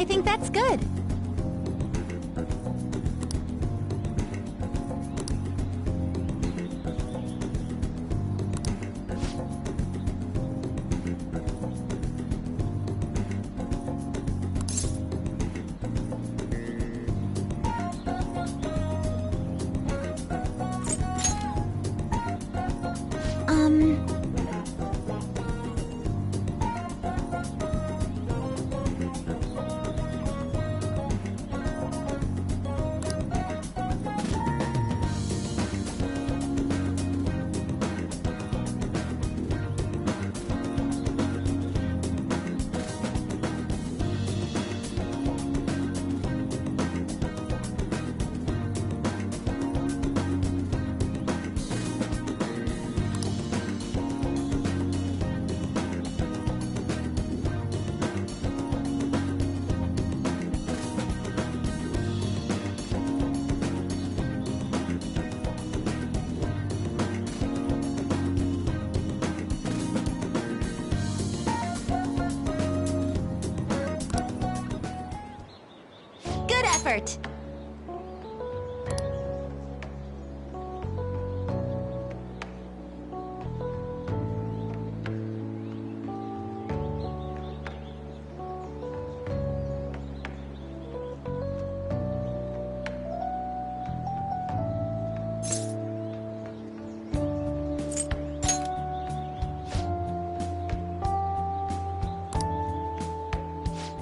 I think that's good. Good effort!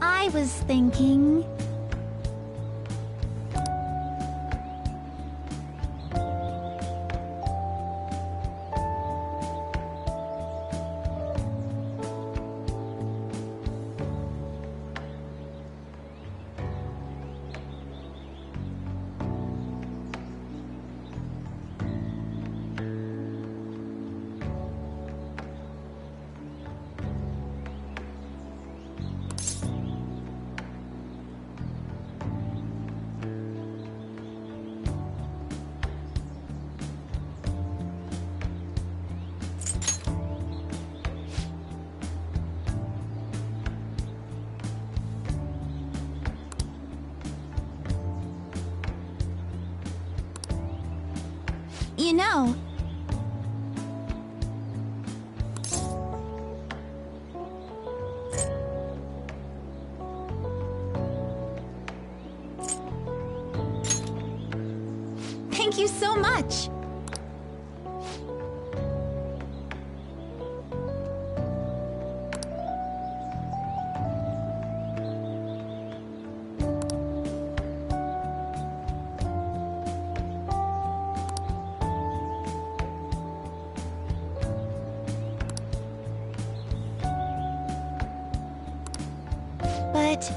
I was thinking... You know... Thank you so much! But...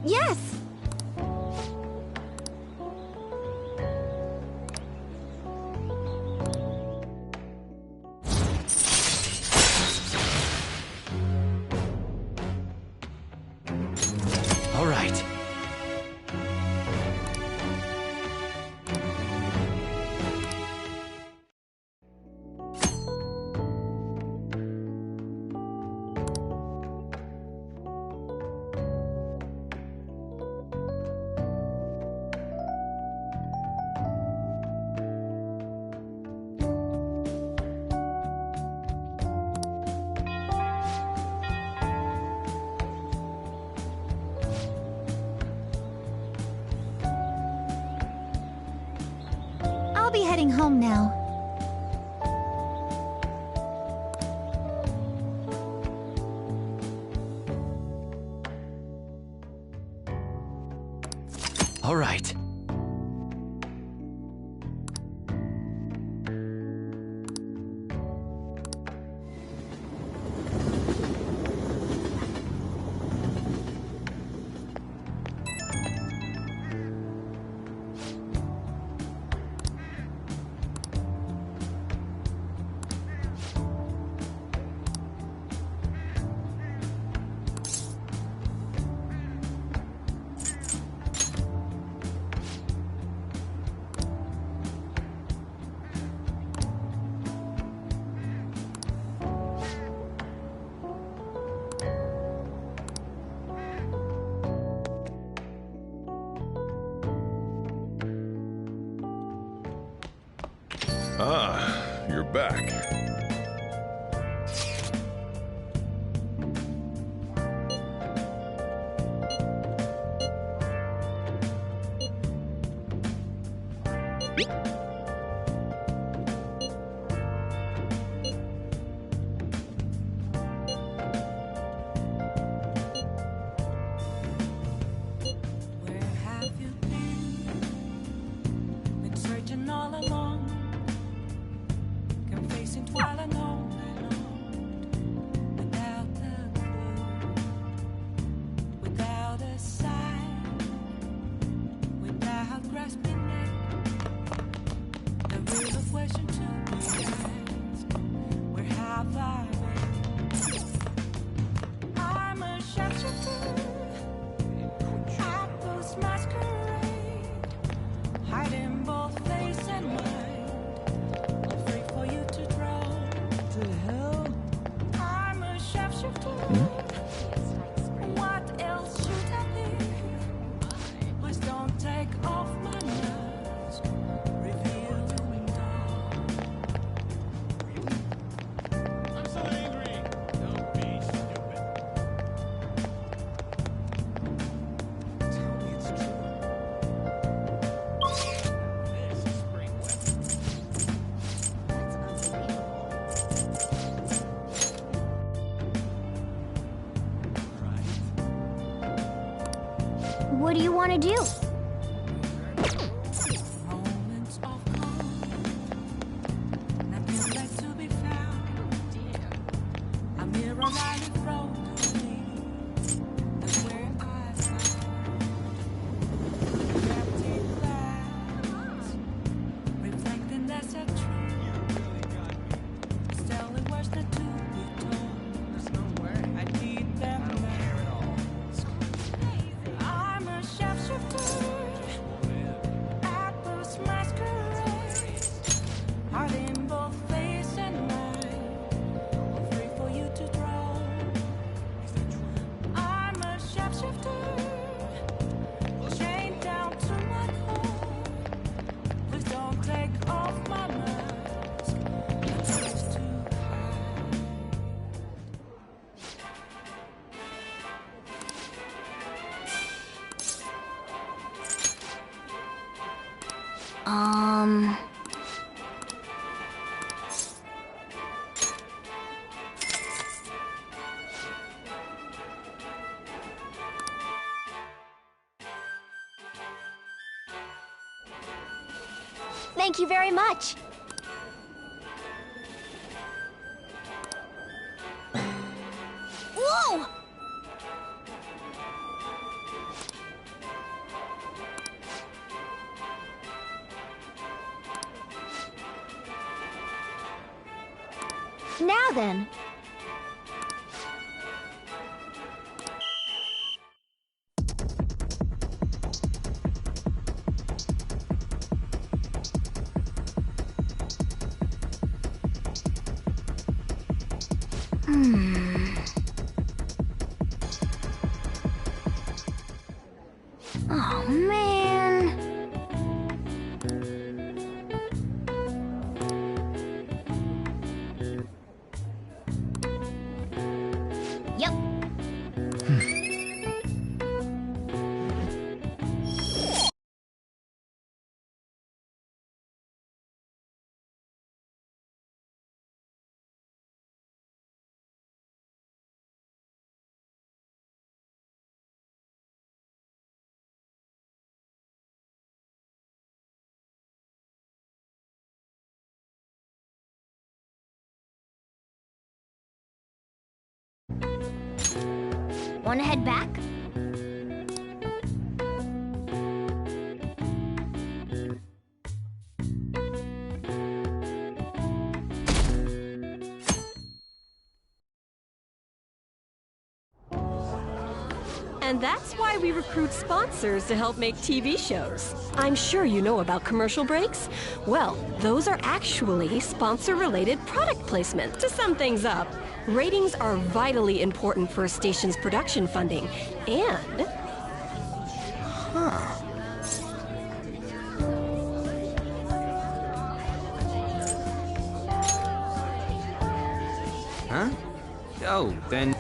Yes! All right. I'll be heading home now. All right. Ah, you're back. Where have you been? Been searching all along, confessing while alone without a clue, without a sign, without grasping it. The real question to be asked: where have I been? I'm a shapeshifter. Apples masquerade, hiding both face and mind, all free for you to draw. To hell? I'm a shapeshifter. What else should I be? Please don't take off my mask, revealing dawn. I'm so angry. Don't be stupid. Tell me it's true. This is spring weather. What do you want to do? Moments of calm, nothing left to be found. A mirror right in front of me, that's where I found empty glass, reflecting that's a truth. It's telling words that to be told. There's no way. I need them I don't care at all. I'm a shapeshifter. Apples masquerade, heart in both face and mind, all free for you to draw. I'm a shapeshifter, chained down to my core. Please don't take off my mask, the place to hide. Thank you very much. Whoa! Now then. Oh, man. Yep. Wanna head back? And that's why we recruit sponsors to help make TV shows. I'm sure you know about commercial breaks. Well, those are actually sponsor-related product placement. To sum things up, ratings are vitally important for a station's production funding, and... Huh? Oh, then...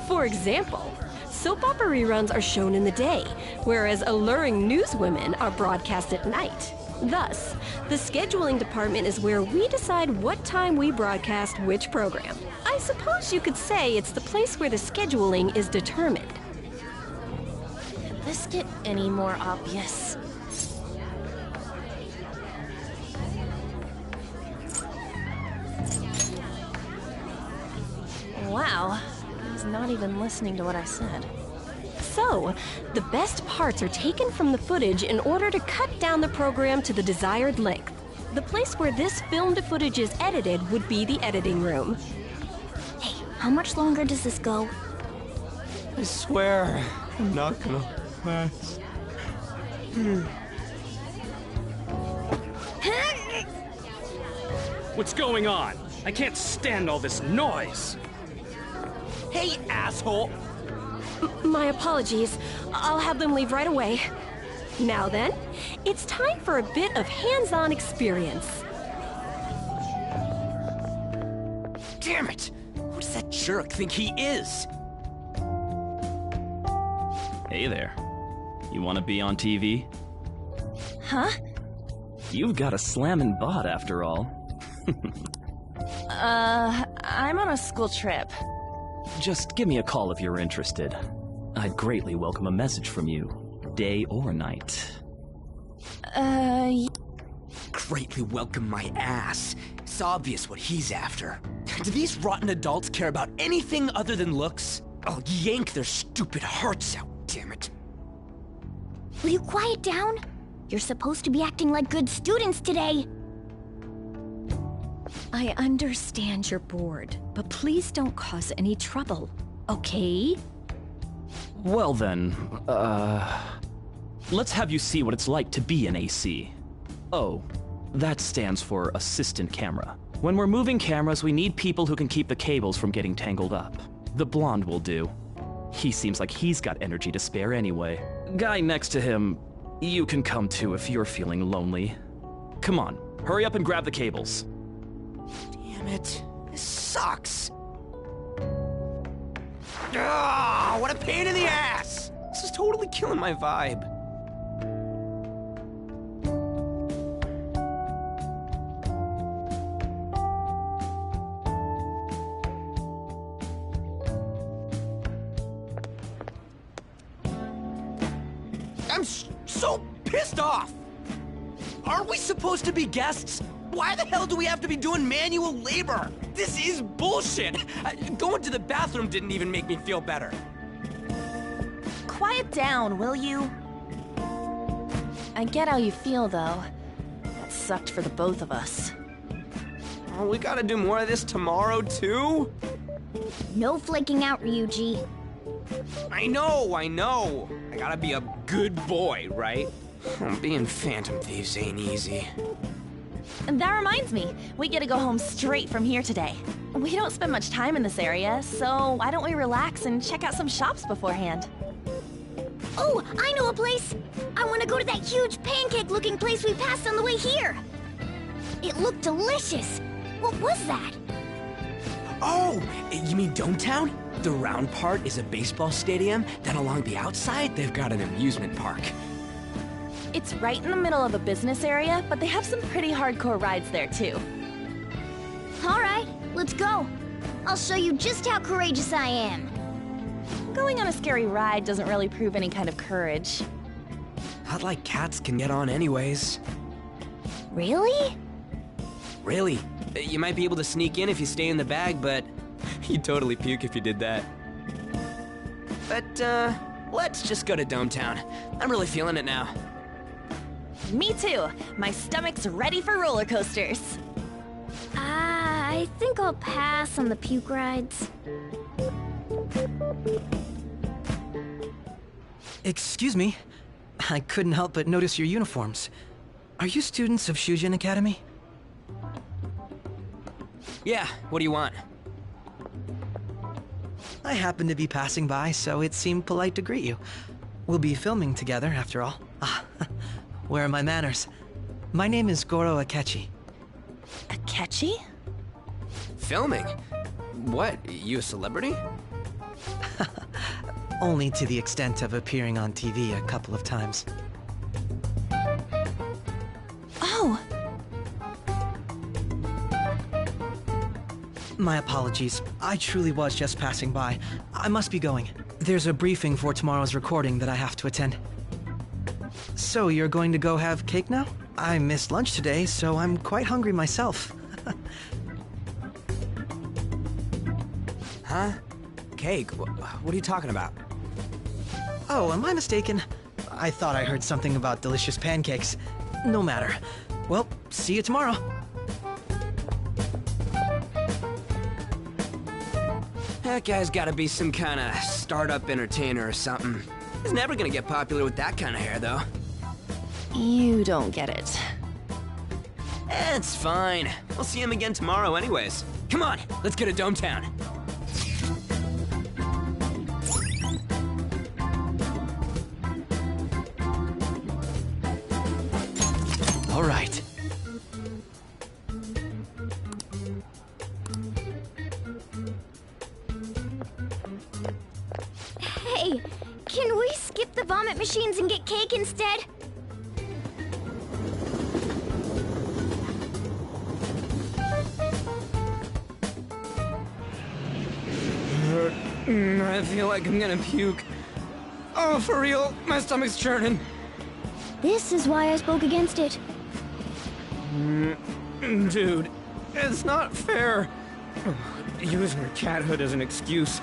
For example, soap opera reruns are shown in the day, whereas alluring newswomen are broadcast at night. Thus, the scheduling department is where we decide what time we broadcast which program. I suppose you could say it's the place where the scheduling is determined. Could this get any more obvious? Wow, he's not even listening to what I said. So, the best parts are taken from the footage in order to cut down the program to the desired length. The place where this filmed footage is edited would be the editing room. Hey, how much longer does this go? I swear, I'm not gonna last. What's going on? I can't stand all this noise. Hey, asshole! My apologies. I'll have them leave right away. Now then, it's time for a bit of hands-on experience. Damn it! Who does that jerk think he is? Hey there. You want to be on TV? Huh? You've got a slammin' bod after all. I'm on a school trip. Just give me a call if you're interested. I'd greatly welcome a message from you, day or night. Greatly welcome my ass. It's obvious what he's after. Do these rotten adults care about anything other than looks? I'll yank their stupid hearts out, damn it. Will you quiet down? You're supposed to be acting like good students today. I understand you're bored, but please don't cause any trouble, okay? Well then, let's have you see what it's like to be an AC. Oh, that stands for assistant camera. When we're moving cameras, we need people who can keep the cables from getting tangled up. The blonde will do. He seems like he's got energy to spare anyway. Guy next to him, you can come too if you're feeling lonely. Come on, hurry up and grab the cables. Damn it. This sucks. Ah, what a pain in the ass! This is totally killing my vibe. I'm so pissed off! Aren't we supposed to be guests? Why the hell do we have to be doing manual labor? This is bullshit! Going to the bathroom didn't even make me feel better. Quiet down, will you? I get how you feel, though. That sucked for the both of us. Oh, we gotta do more of this tomorrow, too? No flaking out, Ryuji. I know. I gotta be a good boy, right? Being Phantom Thieves ain't easy. And that reminds me, we get to go home straight from here today. We don't spend much time in this area, so why don't we relax and check out some shops beforehand? Oh, I know a place! I want to go to that huge pancake-looking place we passed on the way here! It looked delicious! What was that? Oh, you mean Dometown? The round part is a baseball stadium, then along the outside, they've got an amusement park. It's right in the middle of a business area, but they have some pretty hardcore rides there, too. Alright, let's go. I'll show you just how courageous I am. Going on a scary ride doesn't really prove any kind of courage. Not like cats can get on anyways. Really? Really? You might be able to sneak in if you stay in the bag, but You'd totally puke if you did that. But, let's just go to Dometown. I'm really feeling it now. Me too. My stomach's ready for roller coasters. I think I'll pass on the puke rides. Excuse me. I couldn't help but notice your uniforms. Are you students of Shujin Academy? Yeah, what do you want? I happened to be passing by, so it seemed polite to greet you. We'll be filming together, after all. Where are my manners? My name is Goro Akechi. Akechi? Filming? What, you a celebrity? Only to the extent of appearing on TV a couple of times. Oh! My apologies. I truly was just passing by. I must be going. There's a briefing for tomorrow's recording that I have to attend. So, you're going to go have cake now? I missed lunch today, so I'm quite hungry myself. Huh? Cake? What are you talking about? Oh, am I mistaken? I thought I heard something about delicious pancakes. No matter. Well, see you tomorrow. That guy's gotta be some kind of startup entertainer or something. He's never gonna get popular with that kind of hair, though. You don't get it. It's fine. We'll see him again tomorrow anyways. Come on, let's go to Dometown. All right. Hey, can we skip the vomit machines and get cake instead? I feel like I'm gonna puke. Oh, for real, my stomach's churning. This is why I spoke against it. Dude, it's not fair. Using your cathood as an excuse.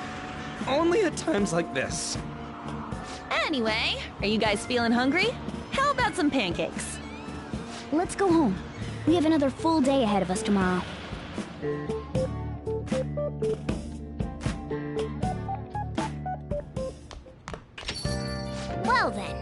Only at times like this. Anyway, are you guys feeling hungry? How about some pancakes? Let's go home. We have another full day ahead of us tomorrow. Well then.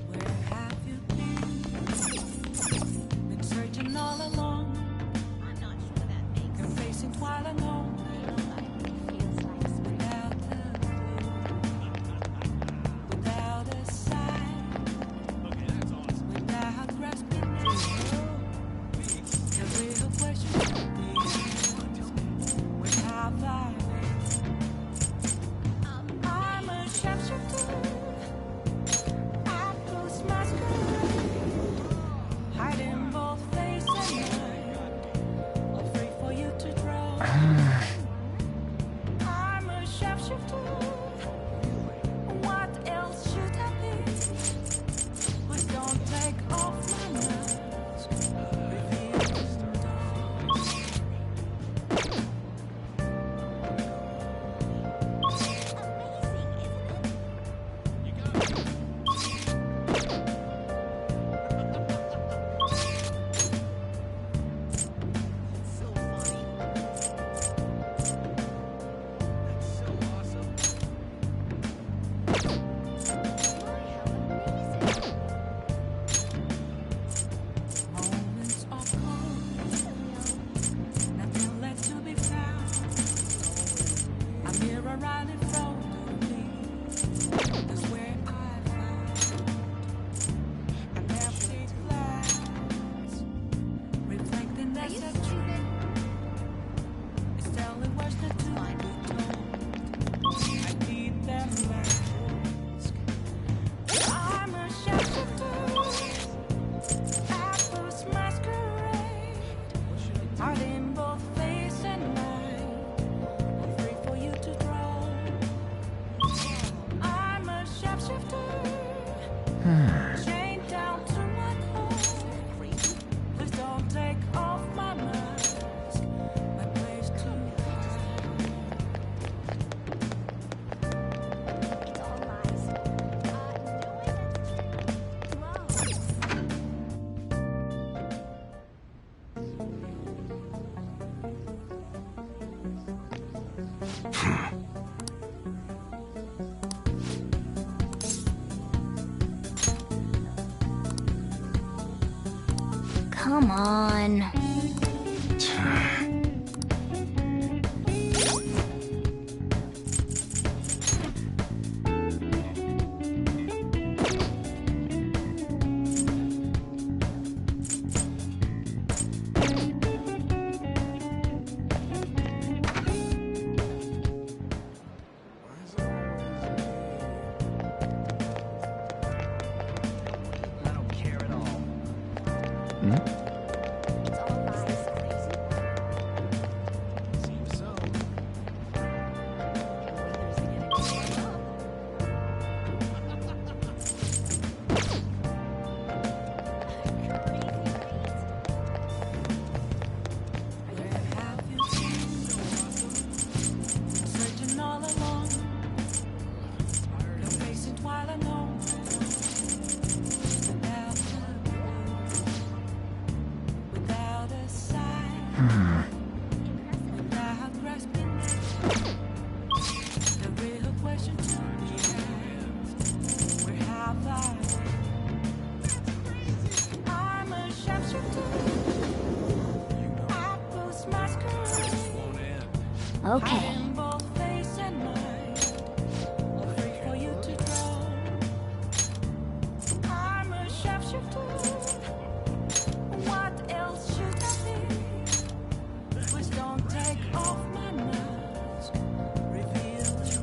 Where have you been? Been searching all along. I'm not sure that makes Chained down to my core. Please don't take off my mask. My place to It's all lies. Come on. I don't care at all. It's all lies. Seems so. Where have you been? Searching all along. You're facing while alone. Without a sign. Without grasping the real question to be asked. Where have I been? I'm a sharpshooter. Apples masquerade. Okay. In both face and mind. Afraid for you to draw. I'm a sharpshooter. What else should I be? Please don't take off my mask. Reveal me.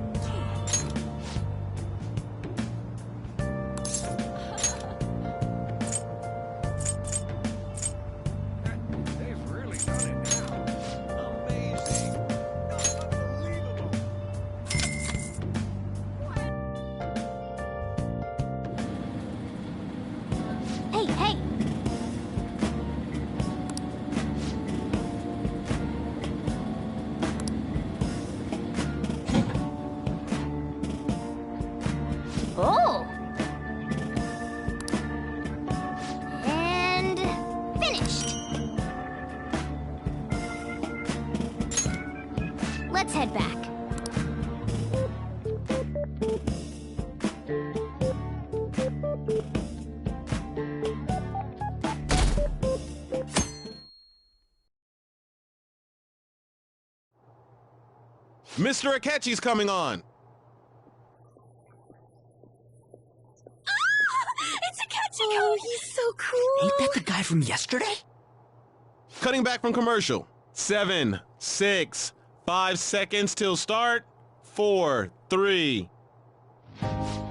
They've really done it now. Amazing. Unbelievable. Hey, hey! Oh! And finished! Let's head back. Mr. Akechi's coming on. It's Akechi! Oh, he's so cool! Ain't that the guy from yesterday? Cutting back from commercial. 7, 6, 5 seconds till start. 4, 3.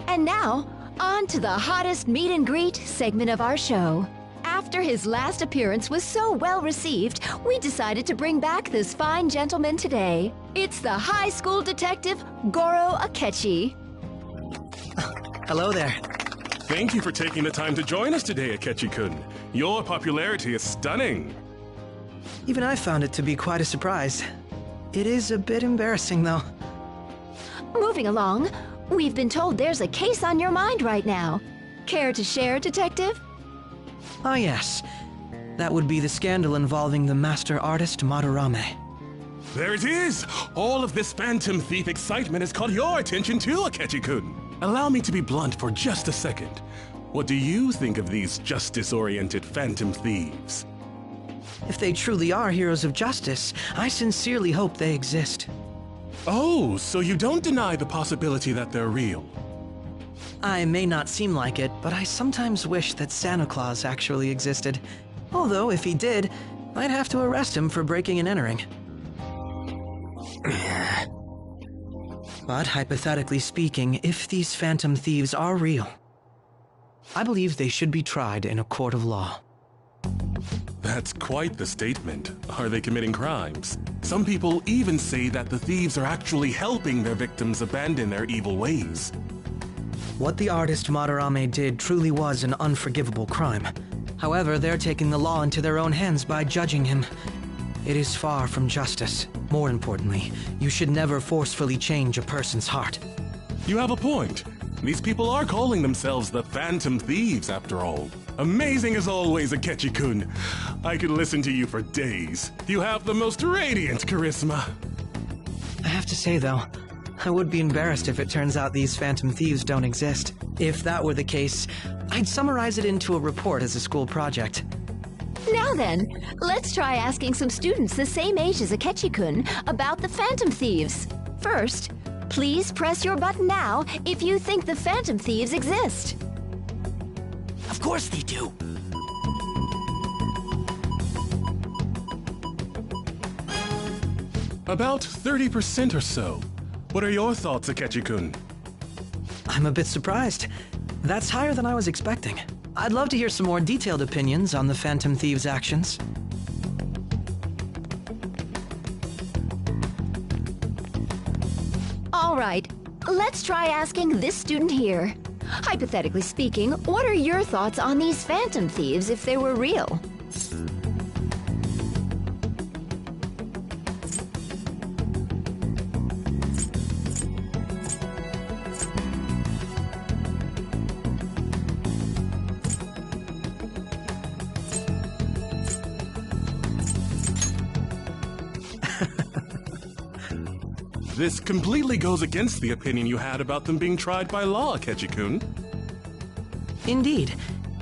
And now, on to the hottest meet and greet segment of our show. After his last appearance was so well received, we decided to bring back this fine gentleman today. It's the high school detective, Goro Akechi. Hello there. Thank you for taking the time to join us today, Akechi-kun. Your popularity is stunning. Even I found it to be quite a surprise. It is a bit embarrassing, though. Moving along, we've been told there's a case on your mind right now. Care to share, Detective? Ah, yes. That would be the scandal involving the master artist Madarame. There it is! All of this Phantom Thief excitement has caught your attention too, Akechi-kun. Allow me to be blunt for just a second. What do you think of these justice-oriented Phantom Thieves? If they truly are heroes of justice, I sincerely hope they exist. Oh, so you don't deny the possibility that they're real? I may not seem like it, but I sometimes wish that Santa Claus actually existed. Although, if he did, I'd have to arrest him for breaking and entering. But hypothetically speaking, if these phantom thieves are real, I believe they should be tried in a court of law. That's quite the statement. Are they committing crimes? Some people even say that the thieves are actually helping their victims abandon their evil ways. What the artist Madarame did truly was an unforgivable crime. However, they're taking the law into their own hands by judging him. It is far from justice. More importantly, you should never forcefully change a person's heart. You have a point. These people are calling themselves the Phantom Thieves, after all. Amazing as always, Akechi-kun. I could listen to you for days. You have the most radiant charisma. I have to say, though, I would be embarrassed if it turns out these Phantom Thieves don't exist. If that were the case, I'd summarize it into a report as a school project. Now then, let's try asking some students the same age as Akechi-kun about the Phantom Thieves. First, please press your button now if you think the Phantom Thieves exist. Of course they do. About 30% or so. What are your thoughts, Akechi-kun? I'm a bit surprised. That's higher than I was expecting. I'd love to hear some more detailed opinions on the Phantom Thieves' actions. All right, let's try asking this student here. Hypothetically speaking, what are your thoughts on these Phantom Thieves if they were real? This completely goes against the opinion you had about them being tried by law, Akechi-kun. Indeed.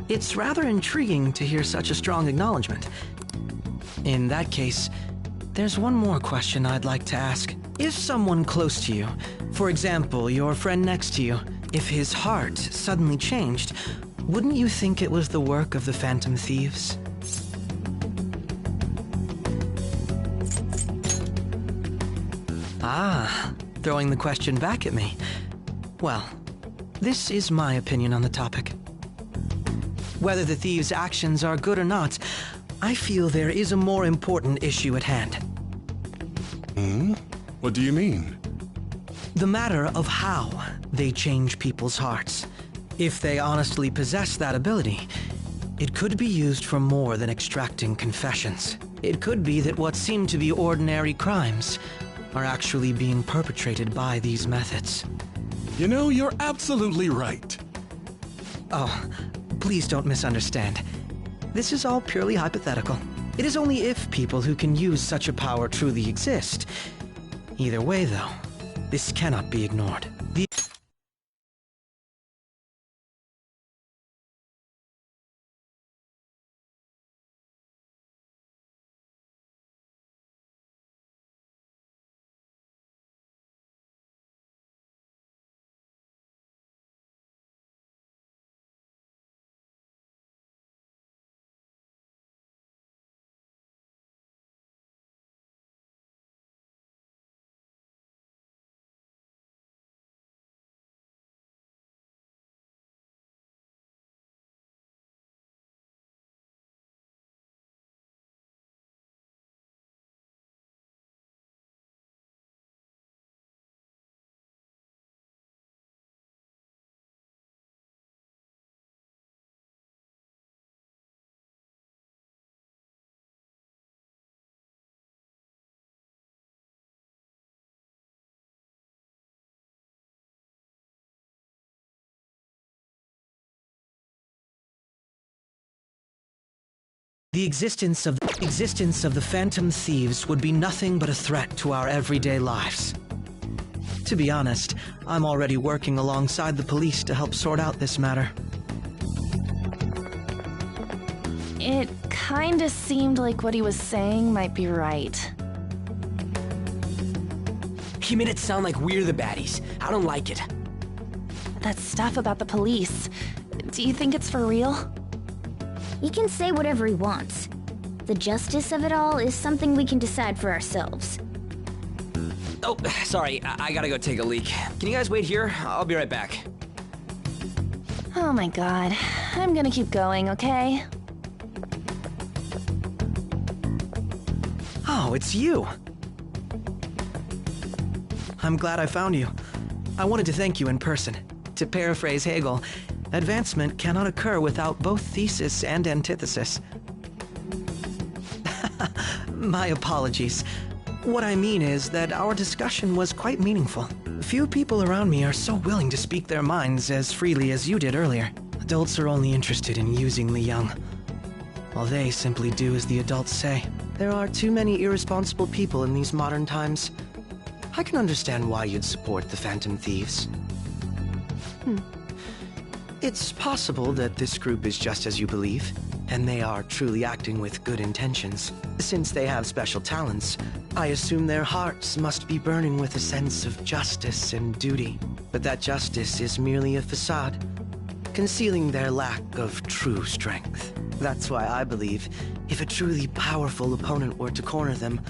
It's rather intriguing to hear such a strong acknowledgement. In that case, there's one more question I'd like to ask. If someone close to you, for example, your friend next to you, if his heart suddenly changed, wouldn't you think it was the work of the Phantom Thieves? Ah, throwing the question back at me. Well, this is my opinion on the topic. Whether the thieves' actions are good or not, I feel there is a more important issue at hand. What do you mean? The matter of how they change people's hearts. If they honestly possess that ability, it could be used for more than extracting confessions. It could be that what seem to be ordinary crimes are actually being perpetrated by these methods. You know, you're absolutely right. Oh, please don't misunderstand. This is all purely hypothetical. It is only if people who can use such a power truly exist. Either way, though, this cannot be ignored. The existence of the Phantom Thieves would be nothing but a threat to our everyday lives. To be honest, I'm already working alongside the police to help sort out this matter. It kinda seemed like what he was saying might be right. He made it sound like we're the baddies. I don't like it. That stuff about the police, do you think it's for real? He can say whatever he wants. The justice of it all is something we can decide for ourselves. Oh, sorry, I gotta go take a leak. Can you guys wait here? I'll be right back. Oh my god. I'm gonna keep going, okay? Oh, it's you! I'm glad I found you. I wanted to thank you in person. To paraphrase Hegel, advancement cannot occur without both thesis and antithesis. My apologies. What I mean is that our discussion was quite meaningful. Few people around me are so willing to speak their minds as freely as you did earlier. Adults are only interested in using the young, while they simply do as the adults say. There are too many irresponsible people in these modern times. I can understand why you'd support the Phantom Thieves. It's possible that this group is just as you believe, and they are truly acting with good intentions. Since they have special talents, I assume their hearts must be burning with a sense of justice and duty. But that justice is merely a facade, concealing their lack of true strength. That's why I believe if a truly powerful opponent were to corner them,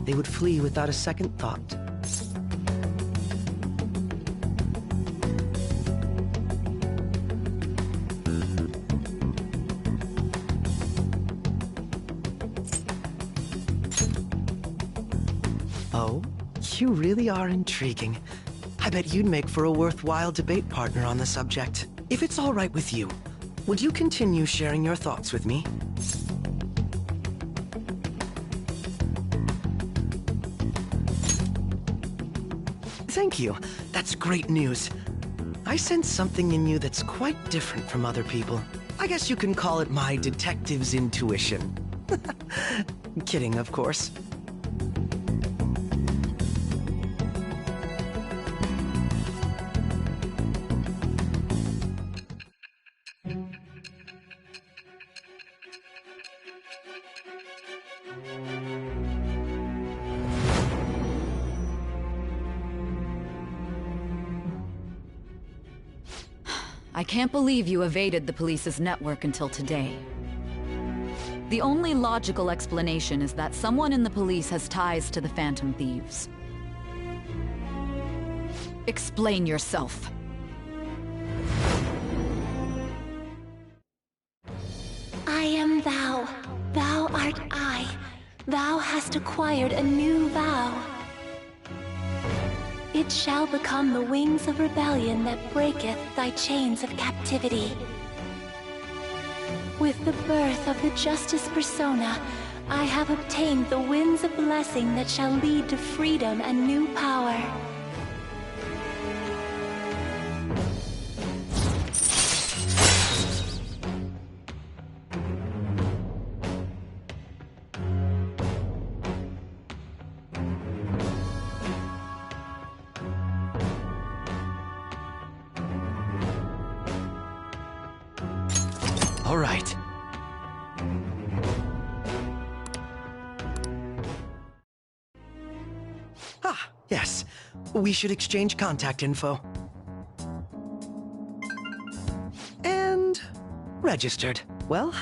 they would flee without a second thought. Oh, you really are intriguing. I bet you'd make for a worthwhile debate partner on the subject. If it's all right with you, would you continue sharing your thoughts with me? Thank you. That's great news. I sense something in you that's quite different from other people. I guess you can call it my detective's intuition. Kidding, of course. I can't believe you evaded the police's network until today. The only logical explanation is that someone in the police has ties to the Phantom Thieves. Explain yourself. I am thou. Thou art I. Thou hast acquired a new vow. It shall become the wings of rebellion that breaketh thy chains of captivity. With the birth of the Justice Persona, I have obtained the winds of blessing that shall lead to freedom and new power. All right. Ah, yes. We should exchange contact info. And registered. Well,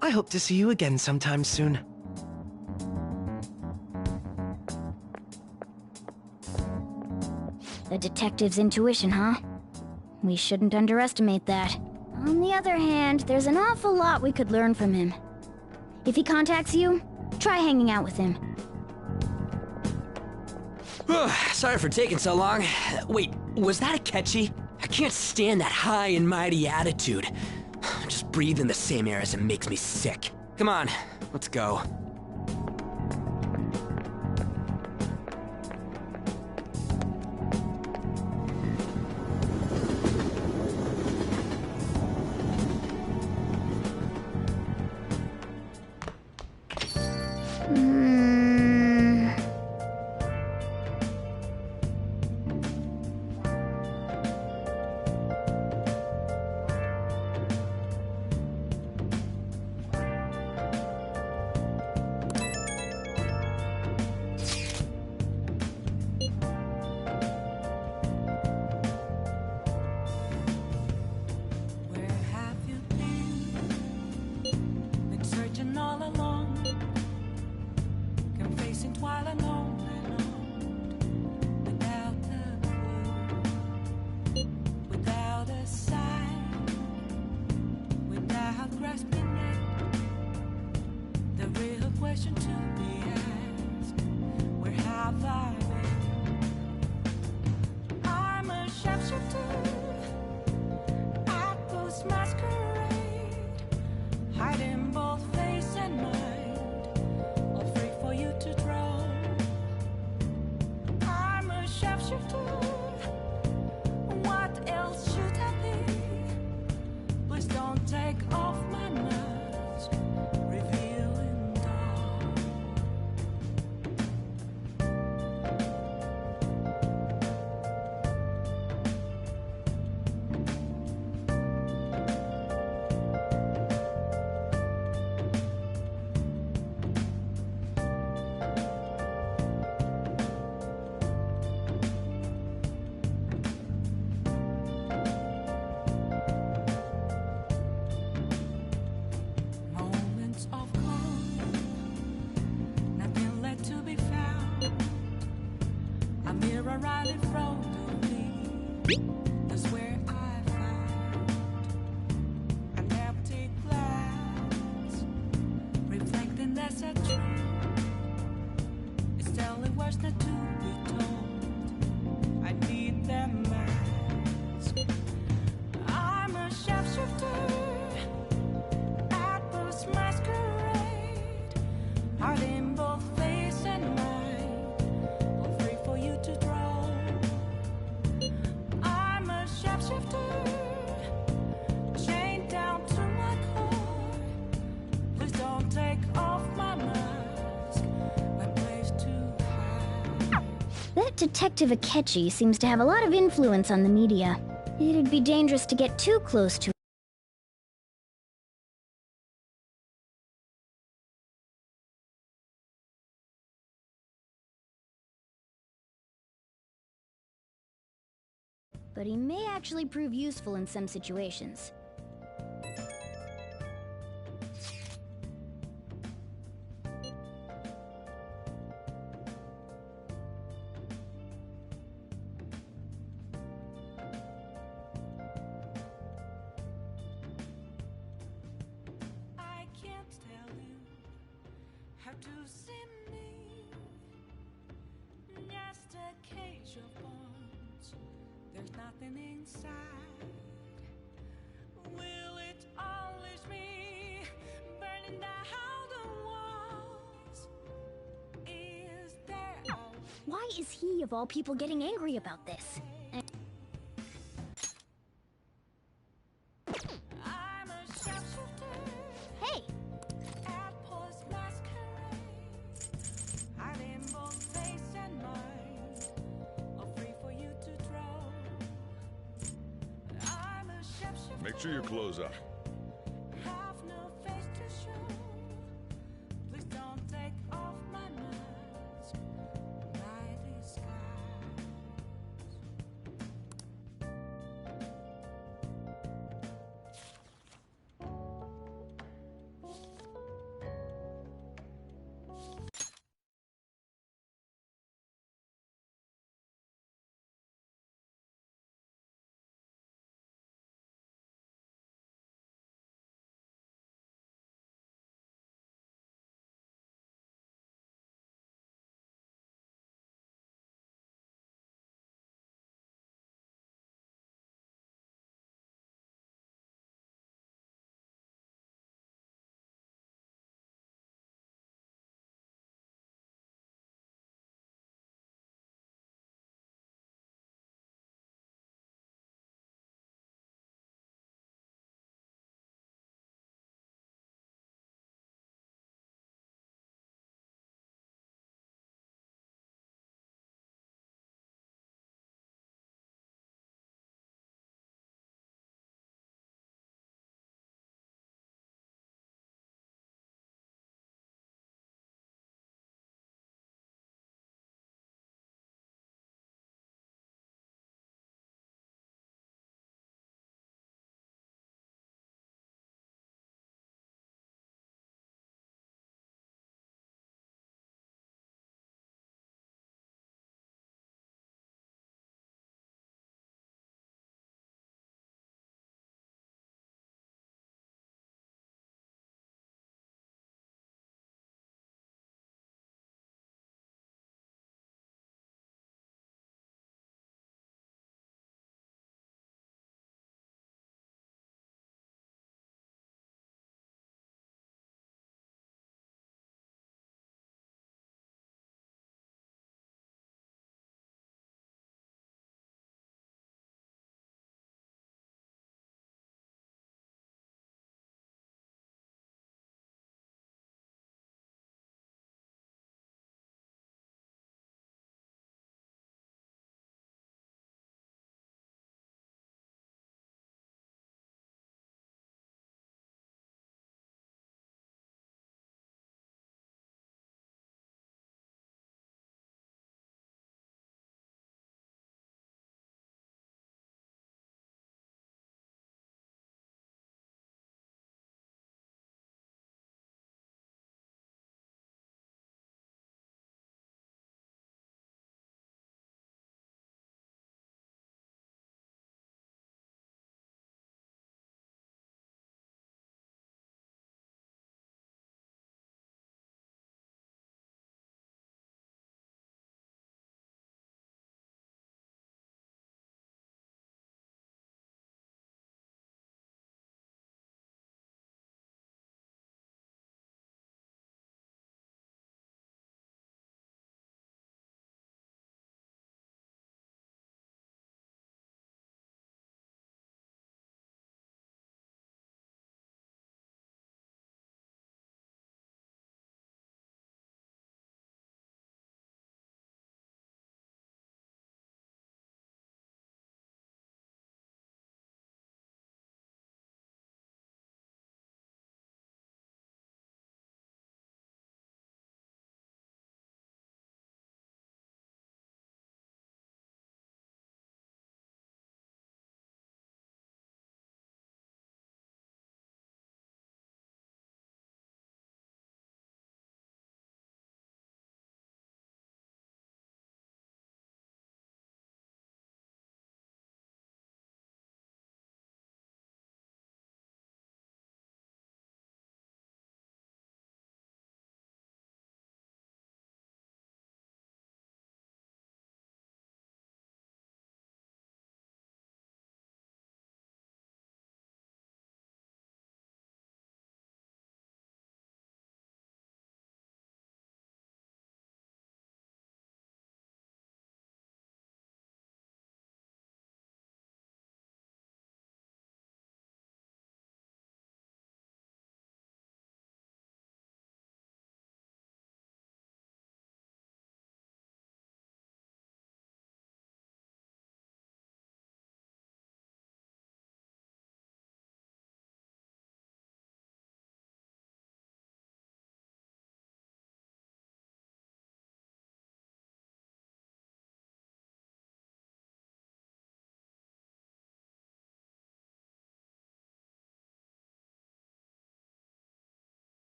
I hope to see you again sometime soon. The detective's intuition, huh? We shouldn't underestimate that. On the other hand, there's an awful lot we could learn from him. If he contacts you, try hanging out with him. Sorry for taking so long. Wait, was that a catchy? I can't stand that high and mighty attitude. Just breathing the same air as it makes me sick. Come on, let's go. That's where I found an empty glass, reflecting that's a truth. It's telling words not to be told. I need them mask. I'm a sharpshooter at this masquerade, heart in both face and mind, all free for you to draw. I'm a sharpshooter, chained down to my core. Please don't take off my mask, my place to hide. That Detective Akechi seems to have a lot of influence on the media. It'd be dangerous to get too close to. But he may actually prove useful in some situations. I can't tell you how to see me. Just a cage of bones. There's nothing inside. Will it unleash me, burning down the walls? Is there a Why is he, of all people, getting angry about this? I'm a sharpshooter Hey! at post masquerade, hiding both face and mind, all free for you to draw. I'm a sharpshooter. Make sure your clothes up.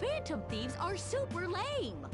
Phantom thieves are super lame.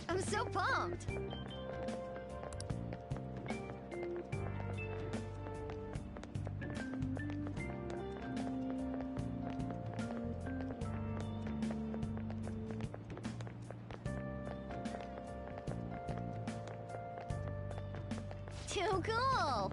I'm so pumped! Too cool!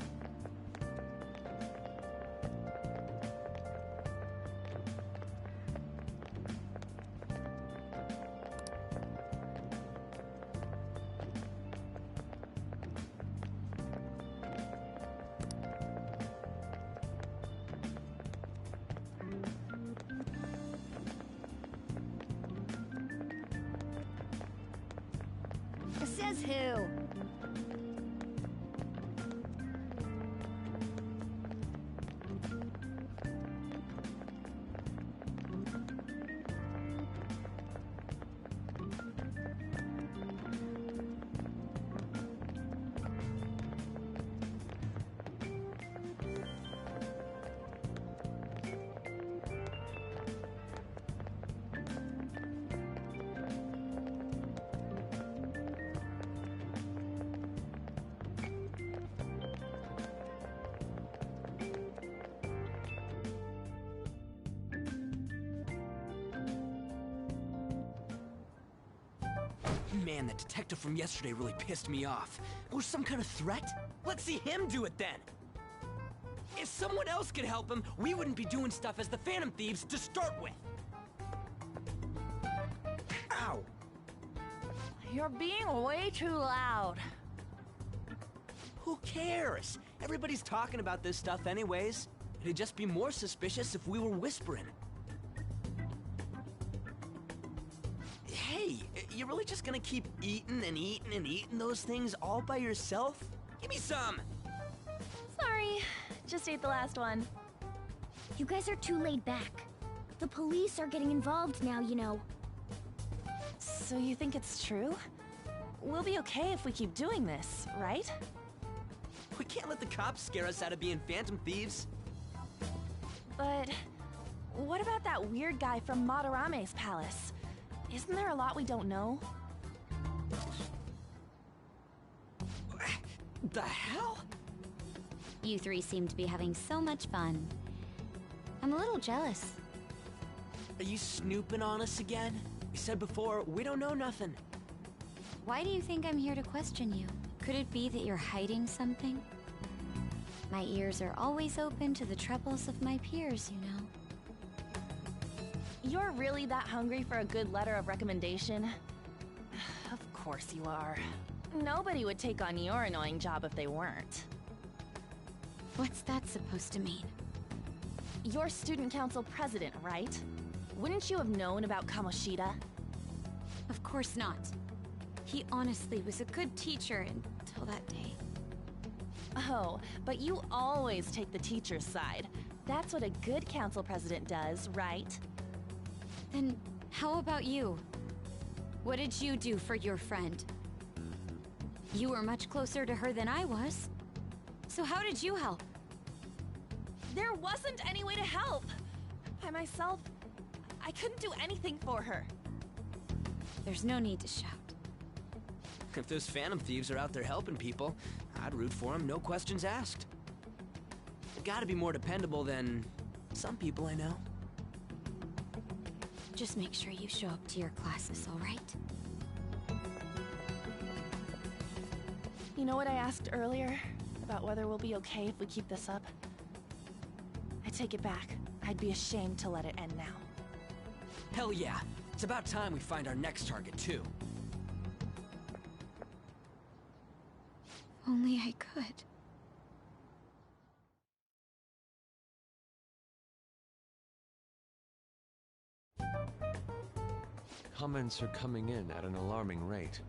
Says who? Man, that detective from yesterday really pissed me off. Was some kind of threat? Let's see him do it then! If someone else could help him, we wouldn't be doing stuff as the Phantom Thieves to start with! Ow! You're being way too loud. Who cares? Everybody's talking about this stuff anyways. It'd just be more suspicious if we were whispering. Hey, you really just gonna keep eating and eating and eating those things all by yourself? Give me some! Sorry, just ate the last one. You guys are too laid back. The police are getting involved now, you know. So you think it's true? We'll be okay if we keep doing this, right? We can't let the cops scare us out of being Phantom Thieves. But what about that weird guy from Madarame's palace? Isn't there a lot we don't know? The hell? You three seem to be having so much fun. I'm a little jealous. Are you snooping on us again? We said before, we don't know nothing. Why do you think I'm here to question you? Could it be that you're hiding something? My ears are always open to the troubles of my peers, you know. You're really that hungry for a good letter of recommendation? Of course you are. Nobody would take on your annoying job if they weren't. What's that supposed to mean? You're student council president, right? Wouldn't you have known about Kamoshida? Of course not. He honestly was a good teacher until that day. Oh, but you always take the teacher's side. That's what a good council president does, right? Then how about you? What did you do for your friend? You were much closer to her than I was. So how did you help? There wasn't any way to help. By myself, I couldn't do anything for her. There's no need to shout. If those Phantom Thieves are out there helping people, I'd root for them, no questions asked. They've gotta be more dependable than some people I know. Just make sure you show up to your classes, all right? You know what I asked earlier? about whether we'll be okay if we keep this up. I take it back. I'd be ashamed to let it end now. Hell yeah. It's about time we find our next target, too. Only I could. Comments are coming in at an alarming rate.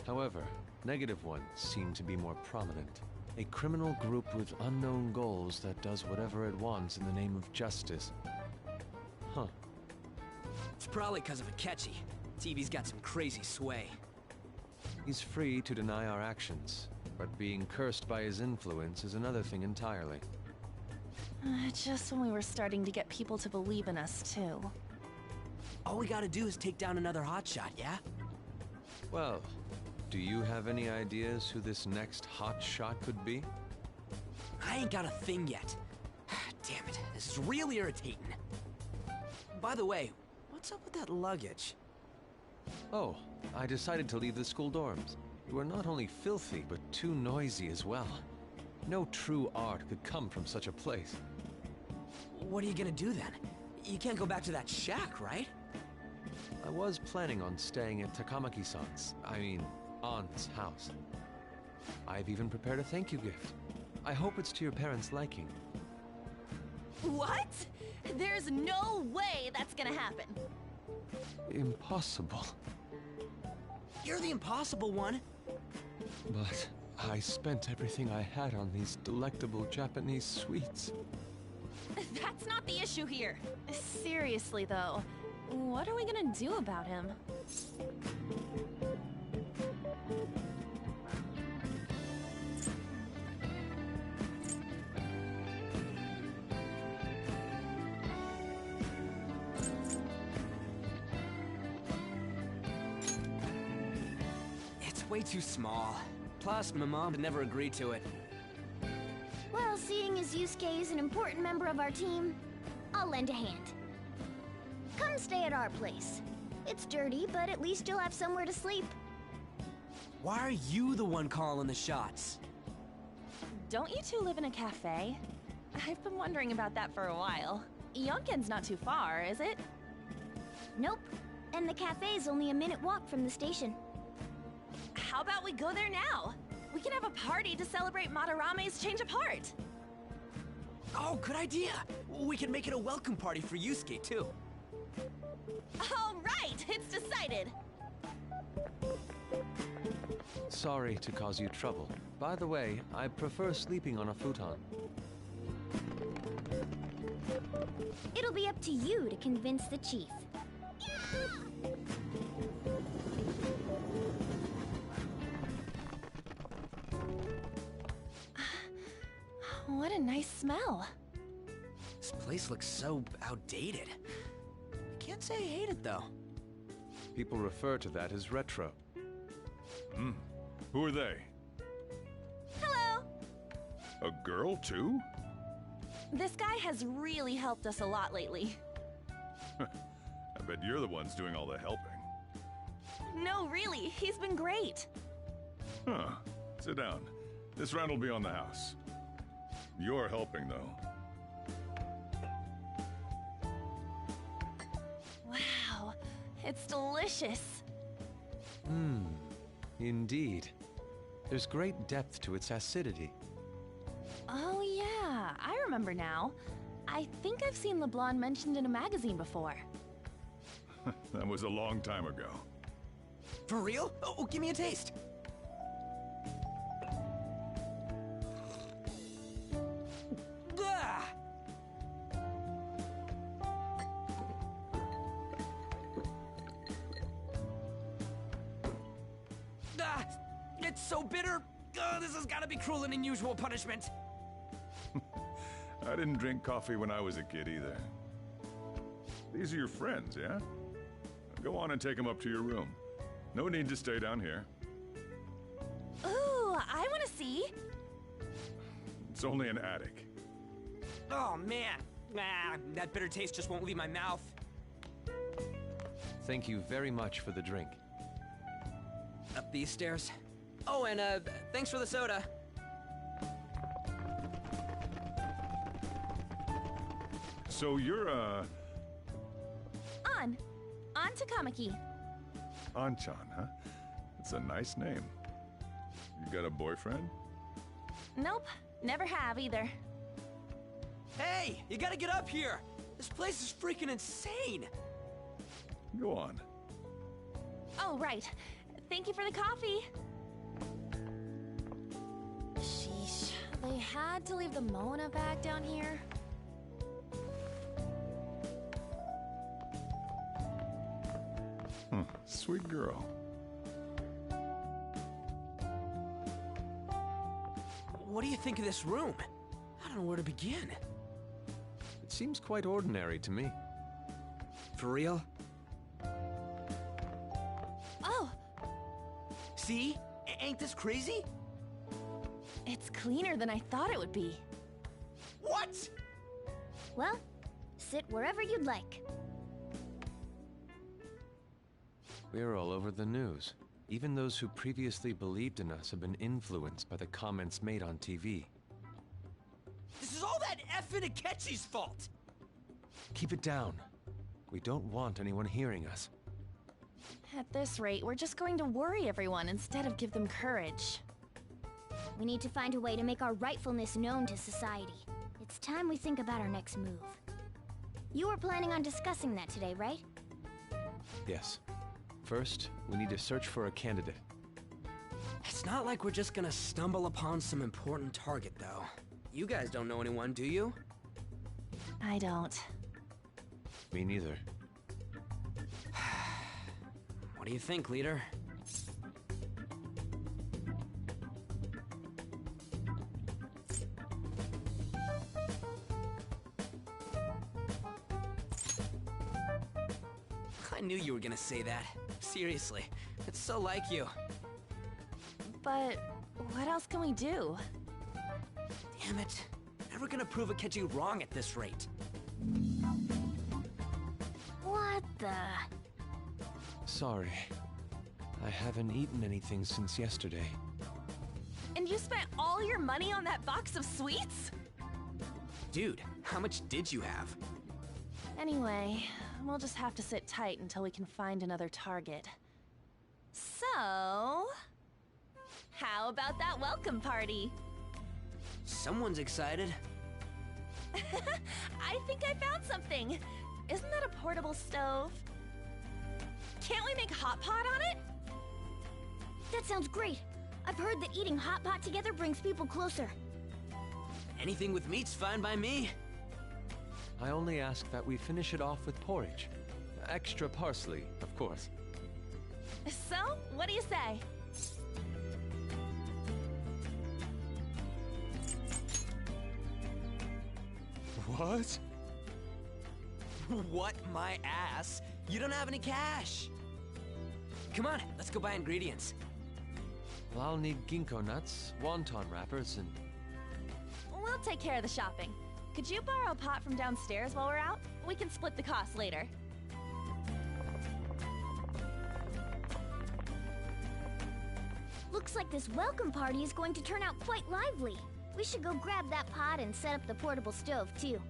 However, negative ones seem to be more prominent. A criminal group with unknown goals that does whatever it wants in the name of justice. Huh. It's probably because of Akechi. TV's got some crazy sway. He's free to deny our actions, but being cursed by his influence is another thing entirely. Just when we were starting to get people to believe in us, too. All we gotta do is take down another hotshot, yeah? Well, do you have any ideas who this next hotshot could be? I ain't got a thing yet. Damn it, this is real irritating. By the way, what's up with that luggage? Oh, I decided to leave the school dorms. You are not only filthy, but too noisy as well. No true art could come from such a place. What are you gonna do then? You can't go back to that shack, right? I was planning on staying at Takamaki-san's, aunt's house. I've even prepared a thank you gift. I hope it's to your parents' liking. What? There's no way that's gonna happen. Impossible. You're the impossible one. But I spent everything I had on these delectable Japanese sweets. That's not the issue here. Seriously, though, what are we gonna do about him? It's way too small. Plus, my mom never agreed to it. Well, seeing as Yusuke is an important member of our team, I'll lend a hand. Come stay at our place. It's dirty, but at least you'll have somewhere to sleep. Why are you the one calling the shots? Don't you two live in a cafe? I've been wondering about that for a while. Yonken's not too far, is it? Nope. And the cafe's only a minute walk from the station. How about we go there now? We can have a party to celebrate Madarame's change of heart. Oh, good idea. We can make it a welcome party for Yusuke, too. All right, it's decided. Sorry to cause you trouble. By the way, I prefer sleeping on a futon. It'll be up to you to convince the chief. What a nice smell. This place looks so outdated. I can't say I hate it, though. People refer to that as retro. Who are they? Hello. A girl, too? This guy has really helped us a lot lately. I bet you're the ones doing all the helping. No, really, he's been great. Huh. Sit down. This round will be on the house. You're helping, though. Wow, it's delicious. Indeed. There's great depth to its acidity. Oh yeah, I remember now. I think I've seen LeBlanc mentioned in a magazine before. That was a long time ago. For real? Oh, give me a taste. Ah! It's so bitter. This has got to be cruel and unusual punishment. I didn't drink coffee when I was a kid either. These are your friends, yeah? Go on and take them up to your room. No need to stay down here. Ooh, I want to see. It's only an attic. Oh, man. That bitter taste just won't leave my mouth. Thank you very much for the drink. Up these stairs. Oh, and thanks for the soda. So you're, On Takamaki. Anchan, huh? It's a nice name. You got a boyfriend? Nope, never have either. Hey, you gotta get up here! This place is freaking insane! Go on. Oh, right. Thank you for the coffee. Sheesh. They had to leave the Mona bag down here. Sweet girl. What do you think of this room? I don't know where to begin. It seems quite ordinary to me. For real? Oh! See? Ain't this crazy? It's cleaner than I thought it would be. What? Well, sit wherever you'd like. We're all over the news. Even those who previously believed in us have been influenced by the comments made on TV. This is all that effing Akechi's fault! Keep it down. We don't want anyone hearing us. At this rate, we're just going to worry everyone instead of give them courage. We need to find a way to make our rightfulness known to society. It's time we think about our next move. You were planning on discussing that today, right? Yes. First, we need to search for a candidate. It's not like we're just gonna stumble upon some important target, though. You guys don't know anyone, do you? I don't. Me neither. What do you think, leader? I knew you were gonna say that. Seriously, it's so like you. But what else can we do? Damn it. Never gonna prove Akechi wrong at this rate. What the? Sorry. I haven't eaten anything since yesterday. And you spent all your money on that box of sweets? Dude, how much did you have? Anyway, we'll just have to sit tight until we can find another target. So... how about that welcome party? Someone's excited. I think I found something. Isn't that a portable stove? Can't we make hot pot on it? That sounds great. I've heard that eating hot pot together brings people closer. Anything with meat's fine by me. I only ask that we finish it off with porridge. Extra parsley, of course. So, what do you say? What? What, my ass? You don't have any cash. Come on, let's go buy ingredients. Well, I'll need ginkgo nuts, wonton wrappers, and... We'll take care of the shopping. Could you borrow a pot from downstairs while we're out? We can split the cost later. Looks like this welcome party is going to turn out quite lively. We should go grab that pot and set up the portable stove, too.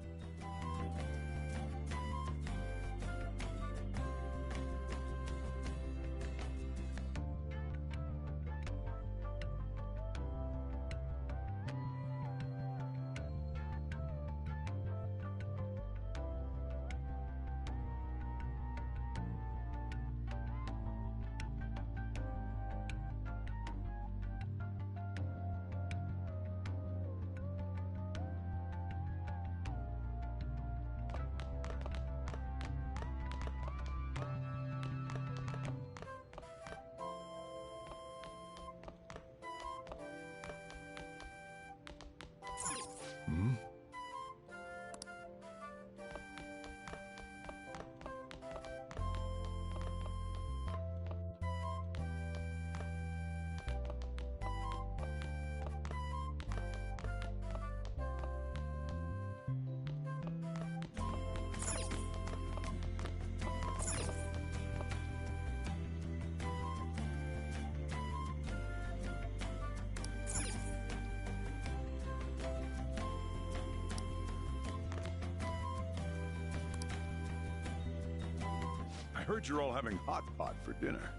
heard you're all having hot pot for dinner.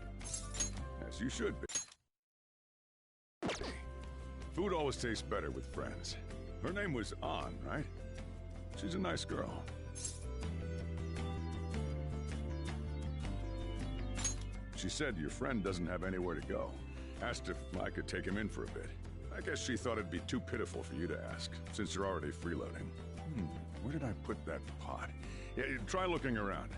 As you should be. Food always tastes better with friends. Her name was An, right? She's a nice girl. She said your friend doesn't have anywhere to go. Asked if I could take him in for a bit. I guess she thought it'd be too pitiful for you to ask, since you're already freeloading. Where did I put that pot? Yeah, try looking around.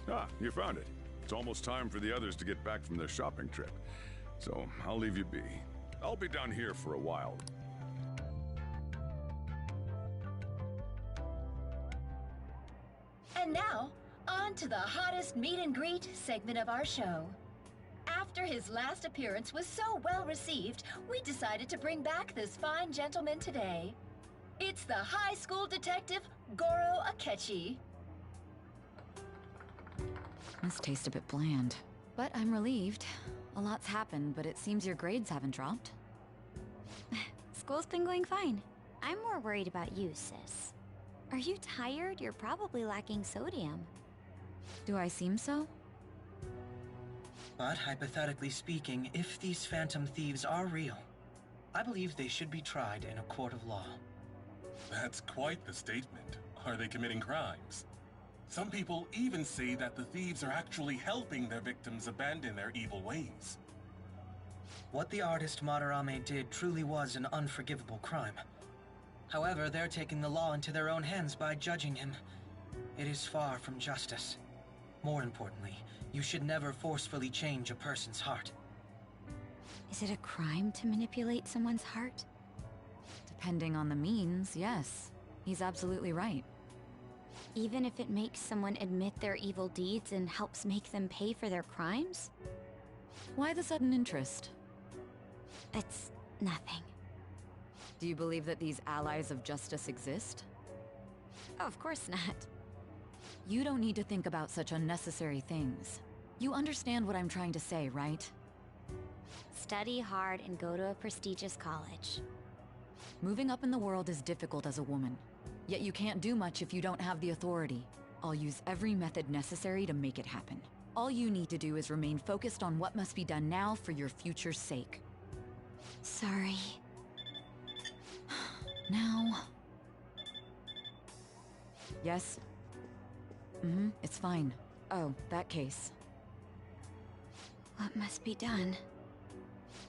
Ah, you found it. It's almost time for the others to get back from their shopping trip. So, I'll leave you be. I'll be down here for a while. And now, on to the hottest meet and greet segment of our show. After his last appearance was so well received, we decided to bring back this fine gentleman today. It's the high school detective, Goro Akechi. This tastes a bit bland, but I'm relieved. A lot's happened, but it seems your grades haven't dropped. School's been going fine. I'm more worried about you, sis. Are you tired? You're probably lacking sodium. Do I seem so? But hypothetically speaking, if these phantom thieves are real, I believe they should be tried in a court of law. That's quite the statement. Are they committing crimes? Some people even say that the thieves are actually helping their victims abandon their evil ways. What the artist Madarame did truly was an unforgivable crime. However, they're taking the law into their own hands by judging him. It is far from justice. More importantly, you should never forcefully change a person's heart. Is it a crime to manipulate someone's heart? Depending on the means, yes. He's absolutely right. Even if it makes someone admit their evil deeds and helps make them pay for their crimes? Why the sudden interest? It's nothing. Do you believe that these allies of justice exist? Oh, of course not. You don't need to think about such unnecessary things. You understand what I'm trying to say, right? Study hard and go to a prestigious college. Moving up in the world is difficult as a woman. Yet you can't do much if you don't have the authority. I'll use every method necessary to make it happen. All you need to do is remain focused on what must be done now for your future's sake. Sorry. Now... Yes? It's fine. Oh, that case. What must be done?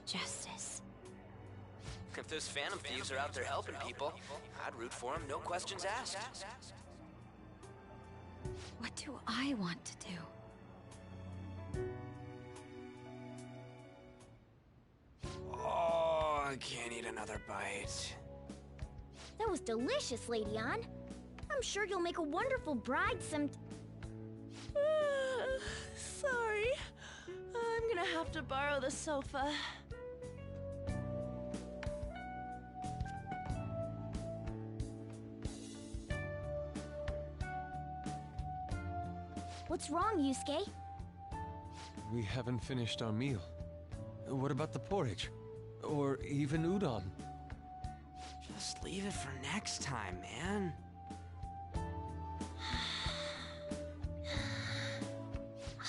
Justice. If those phantom thieves are out there helping people, I'd root for them, no questions asked. What do I want to do? Oh, I can't eat another bite. That was delicious, Lady Ann. I'm sure you'll make a wonderful bride some... Sorry. I'm gonna have to borrow the sofa. What's wrong, Yusuke? We haven't finished our meal. What about the porridge? Or even udon? Just leave it for next time, man.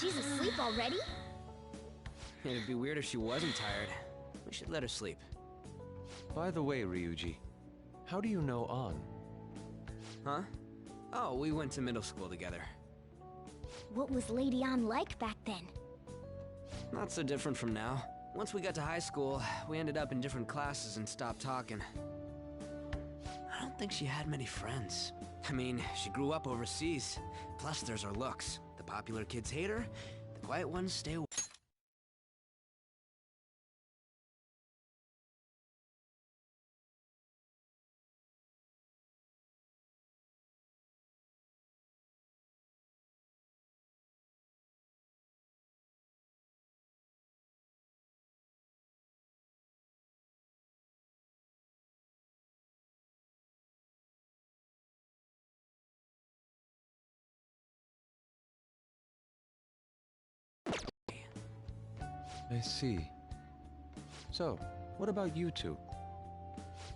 She's asleep already? It'd be weird if she wasn't tired. We should let her sleep. By the way, Ryuji, how do you know An? Huh? Oh, we went to middle school together. What was Lady Ann like back then? Not so different from now. Once we got to high school, we ended up in different classes and stopped talking. I don't think she had many friends. I mean, she grew up overseas. Plus, there's her looks. The popular kids hate her, the quiet ones stay away. I see. So, what about you two?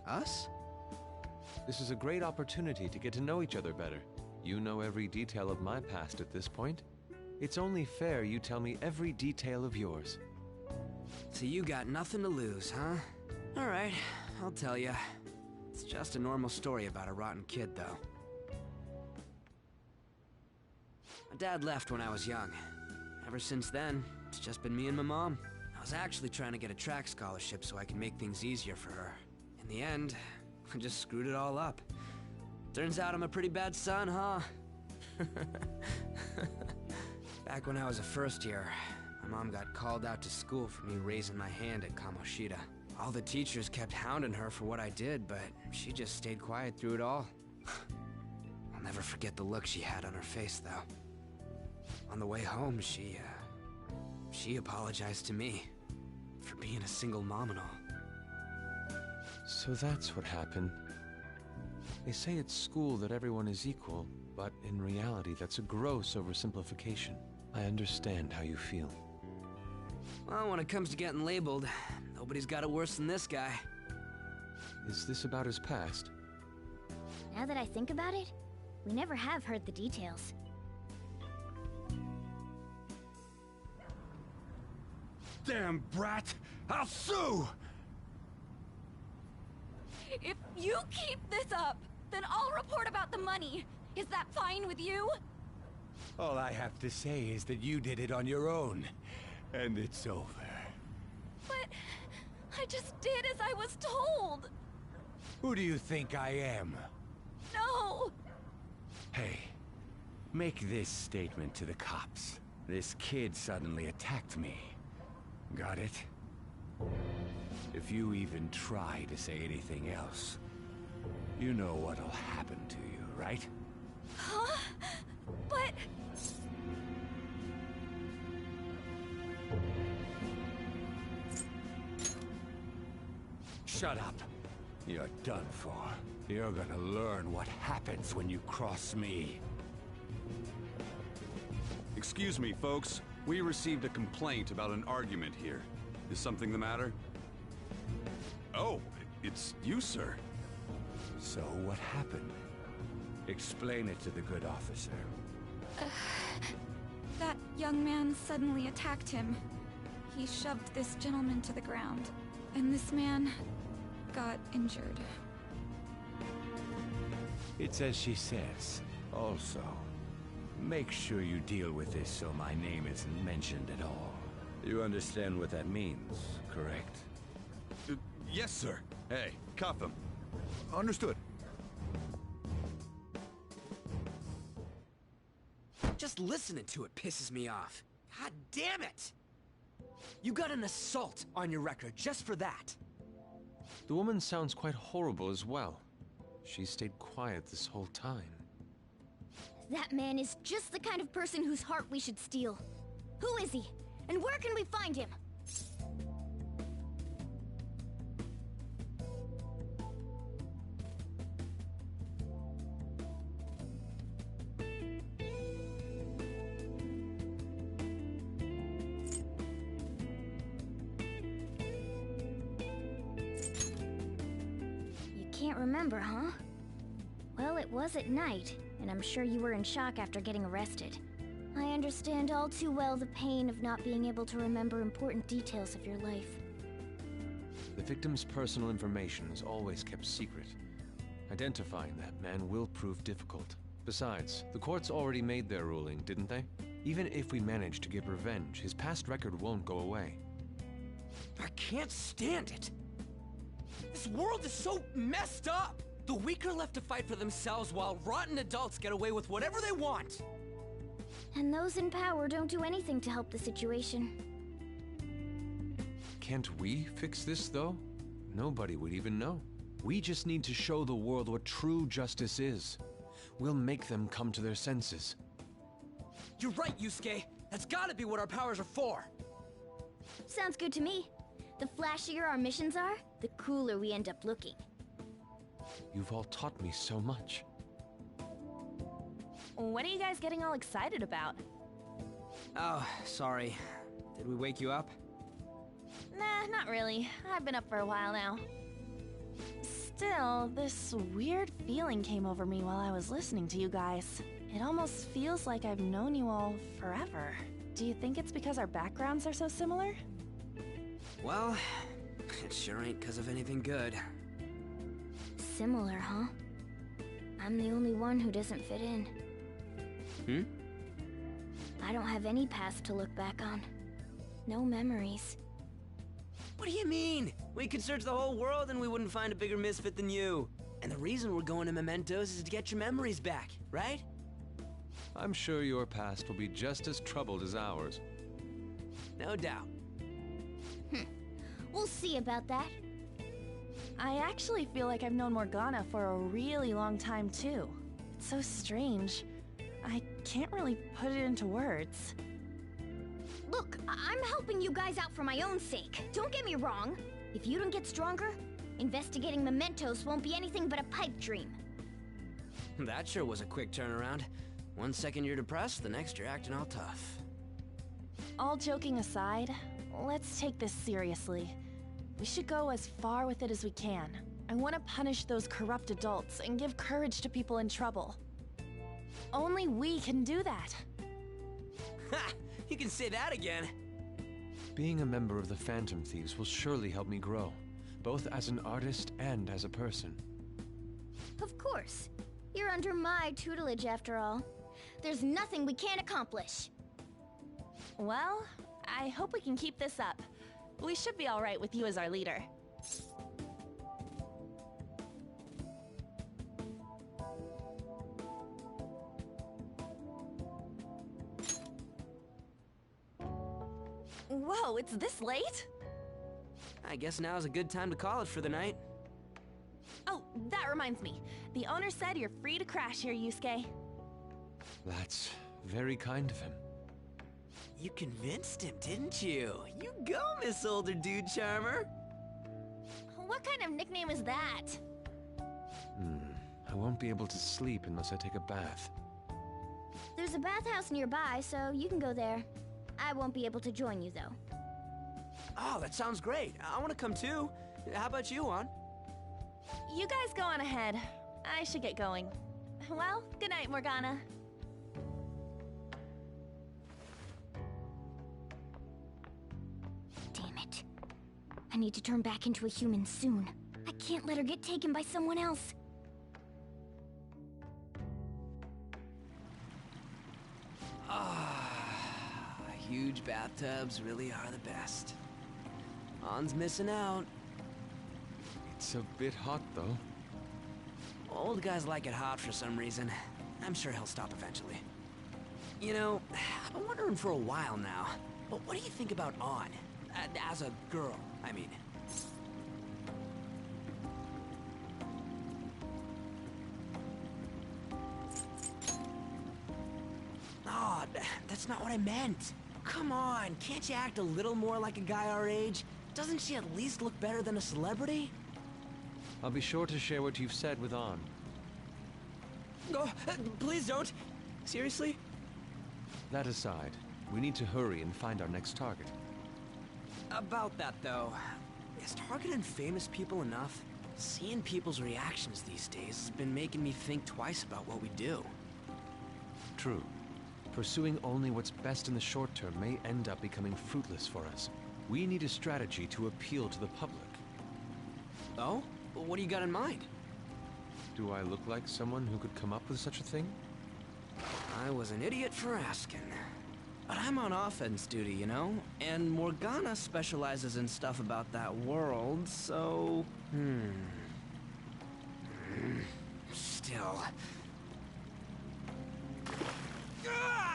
Us? This is a great opportunity to get to know each other better. You know every detail of my past at this point. It's only fair you tell me every detail of yours. So you got nothing to lose, huh? Alright, I'll tell you. It's just a normal story about a rotten kid, though. My dad left when I was young. Ever since then, it's just been me and my mom. I was actually trying to get a track scholarship so I could make things easier for her. In the end, I just screwed it all up. Turns out I'm a pretty bad son, huh? Back when I was a first year, my mom got called out to school for me raising my hand at Kamoshida. All the teachers kept hounding her for what I did, but she just stayed quiet through it all. I'll never forget the look she had on her face, though. On the way home, she apologized to me for being a single mom and all. So that's what happened. They say at school that everyone is equal, but in reality that's a gross oversimplification. I understand how you feel. Well, when it comes to getting labeled, nobody's got it worse than this guy. Is this about his past? Now that I think about it, we never have heard the details. Damn brat! I'll sue! If you keep this up, then I'll report about the money. Is that fine with you? All I have to say is that you did it on your own, and it's over. But I just did as I was told. Who do you think I am? No! Hey, make this statement to the cops. This kid suddenly attacked me. Got it? If you even try to say anything else, you know what'll happen to you, right? Huh? But... Shut up. You're done for. You're gonna learn what happens when you cross me. Excuse me, folks. We received a complaint about an argument here. Is something the matter? Oh, it's you, sir. So what happened? Explain it to the good officer. That young man suddenly attacked him. He shoved this gentleman to the ground, and this man got injured. It's as she says. Also, make sure you deal with this so my name isn't mentioned at all. You understand what that means, correct? Yes, sir. Hey, cuff him. Understood. Just listening to it pisses me off. God damn it! You got an assault on your record just for that. The woman sounds quite horrible as well. She stayed quiet this whole time. That man is just the kind of person whose heart we should steal. Who is he? And where can we find him? You can't remember, huh? Well, it was at night, and I'm sure you were in shock after getting arrested. I understand all too well the pain of not being able to remember important details of your life. The victim's personal information is always kept secret. Identifying that man will prove difficult. Besides, the courts already made their ruling, didn't they? Even if we manage to get revenge, his past record won't go away. I can't stand it! This world is so messed up! The weak are left to fight for themselves while rotten adults get away with whatever they want! And those in power don't do anything to help the situation. Can't we fix this, though? Nobody would even know. We just need to show the world what true justice is. We'll make them come to their senses. You're right, Yusuke! That's gotta be what our powers are for! Sounds good to me. The flashier our missions are, the cooler we end up looking. You've all taught me so much. What are you guys getting all excited about? Oh, sorry. Did we wake you up? Nah, not really. I've been up for a while now. Still, this weird feeling came over me while I was listening to you guys. It almost feels like I've known you all forever. Do you think it's because our backgrounds are so similar? Well, it sure ain't because of anything good. Similar, huh? I'm the only one who doesn't fit in. I don't have any past to look back on. No memories. What do you mean? We could search the whole world and we wouldn't find a bigger misfit than you. And the reason we're going to Mementos is to get your memories back, right? I'm sure your past will be just as troubled as ours. No doubt. We'll see about that. I actually feel like I've known Morgana for a really long time, too. It's so strange. I can't really put it into words. Look, I'm helping you guys out for my own sake. Don't get me wrong. If you don't get stronger, investigating Mementos won't be anything but a pipe dream. That sure was a quick turnaround. 1 second you're depressed, the next you're acting all tough. All joking aside, let's take this seriously. We should go as far with it as we can. I want to punish those corrupt adults and give courage to people in trouble. Only we can do that. Ha! You can say that again. Being a member of the Phantom Thieves will surely help me grow, both as an artist and as a person. Of course. You're under my tutelage after all. There's nothing we can't accomplish. Well, I hope we can keep this up. We should be all right with you as our leader. Whoa, it's this late? I guess now's a good time to call it for the night. Oh, that reminds me. The owner said you're free to crash here, Yusuke. That's very kind of him. You convinced him, didn't you? You go, Miss Older Dude Charmer. What kind of nickname is that? I won't be able to sleep unless I take a bath. There's a bathhouse nearby, so you can go there. I won't be able to join you, though. Oh, that sounds great. I want to come too. How about you, An? You guys go on ahead. I should get going. Well, good night, Morgana. Damn it. I need to turn back into a human soon. I can't let her get taken by someone else. Huge bathtubs really are the best. An's missing out. It's a bit hot, though. Old guys like it hot for some reason. I'm sure he'll stop eventually. You know, I've been wondering for a while now, but what do you think about An? As a girl, I mean. Oh, that's not what I meant. Come on, can't you act a little more like a guy our age? Doesn't she at least look better than a celebrity? I'll be sure to share what you've said with An. Oh, please don't. Seriously? That aside, we need to hurry and find our next target. About that, though, is targeting famous people enough? Seeing people's reactions these days has been making me think twice about what we do. True. Pursuing only what's best in the short term may end up becoming fruitless for us. We need a strategy to appeal to the public. Oh? What do you got in mind? Do I look like someone who could come up with such a thing? I was an idiot for asking. But I'm on offense duty, you know? And Morgana specializes in stuff about that world, so... Still...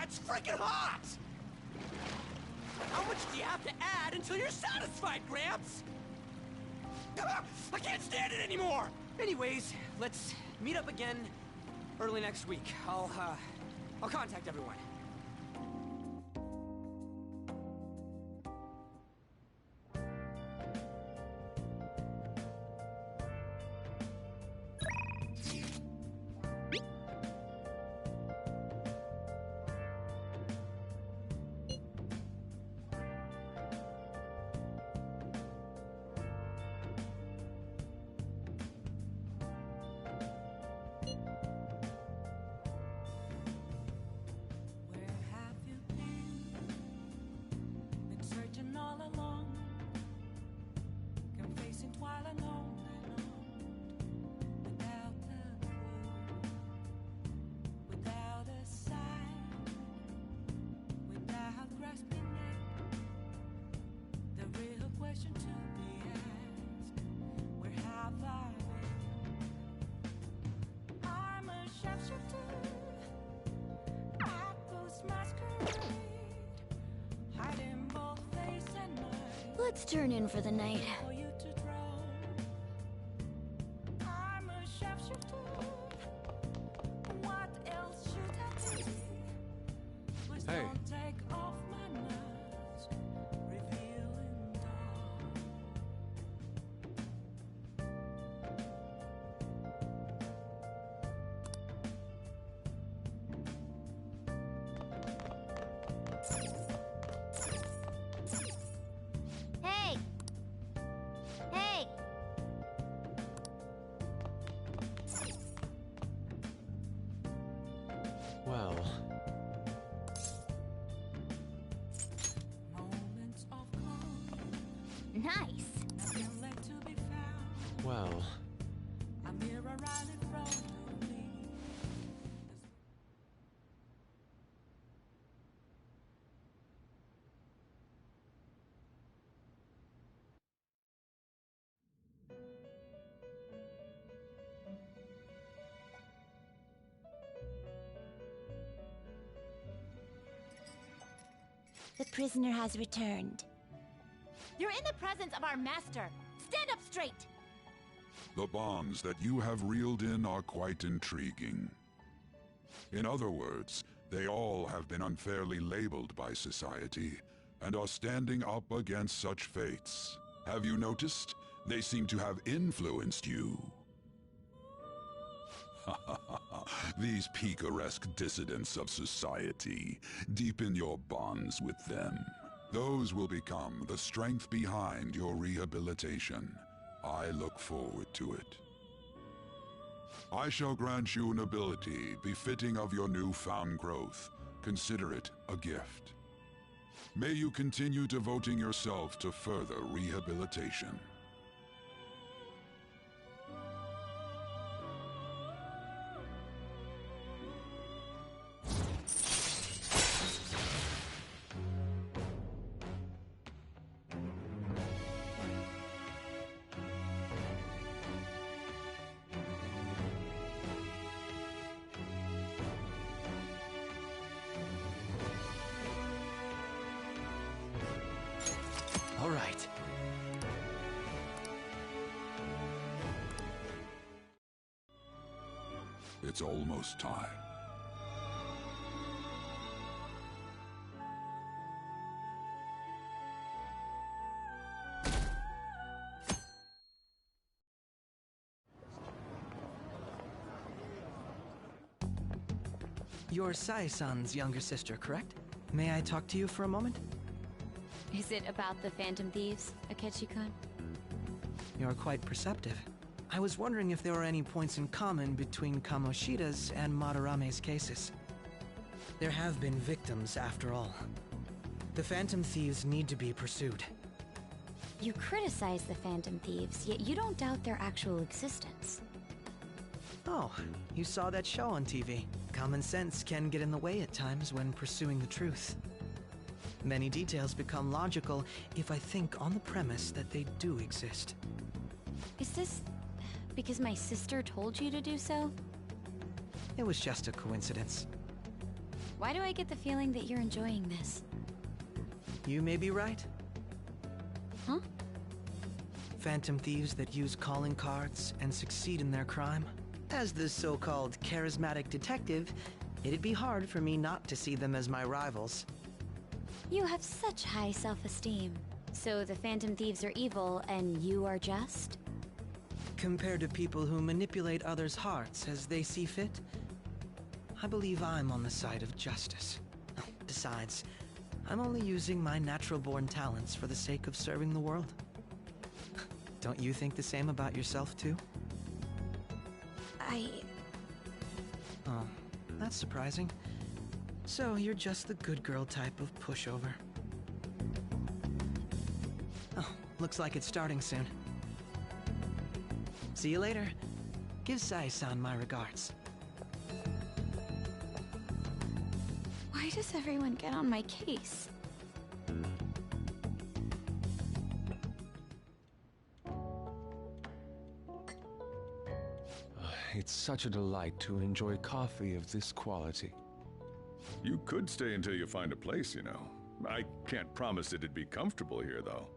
It's freaking hot! How much do you have to add until you're satisfied, Gramps? I can't stand it anymore! Anyways, let's meet up again early next week. I'll contact everyone. Let's turn in for the night. I'm a sharpshooter. What else should I say? Please Hey. don't take off my mask, revealing dark. Hey! Hey! Well, Moments of calm, Nice! still left to be found. well. A mirror right in front of me. The prisoner has returned. You're in the presence of our master. Stand up straight. The bonds that you have reeled in are quite intriguing. In other words, they all have been unfairly labeled by society, and are standing up against such fates. Have you noticed? They seem to have influenced you. These picaresque dissidents of society, deepen your bonds with them. Those will become the strength behind your rehabilitation. I look forward to it. I shall grant you an ability befitting of your newfound growth. Consider it a gift. May you continue devoting yourself to further rehabilitation. All right. It's almost time. You're Sai-san's younger sister, correct? May I talk to you for a moment? Is it about the Phantom Thieves, Akechi-kun? You're quite perceptive. I was wondering if there were any points in common between Kamoshida's and Madarame's cases. There have been victims, after all. The Phantom Thieves need to be pursued. You criticize the Phantom Thieves, yet you don't doubt their actual existence. Oh, you saw that show on TV. Common sense can get in the way at times when pursuing the truth. Many details become logical if I think on the premise that they do exist. Is this because my sister told you to do so? It was just a coincidence. Why do I get the feeling that you're enjoying this? You may be right. Huh? Phantom thieves that use calling cards and succeed in their crime. As the so-called charismatic detective, it'd be hard for me not to see them as my rivals. You have such high self-esteem. So the Phantom Thieves are evil and you are just? Compared to people who manipulate others' hearts as they see fit, I believe I'm on the side of justice. Besides, I'm only using my natural-born talents for the sake of serving the world. Don't you think the same about yourself, too? Oh, that's surprising. So you're just the good girl type of pushover. Oh, looks like it's starting soon. See you later. Give Sai-san my regards. Why does everyone get on my case? It's such a delight to enjoy coffee of this quality. You could stay until you find a place, you know. I can't promise it'd be comfortable here, though.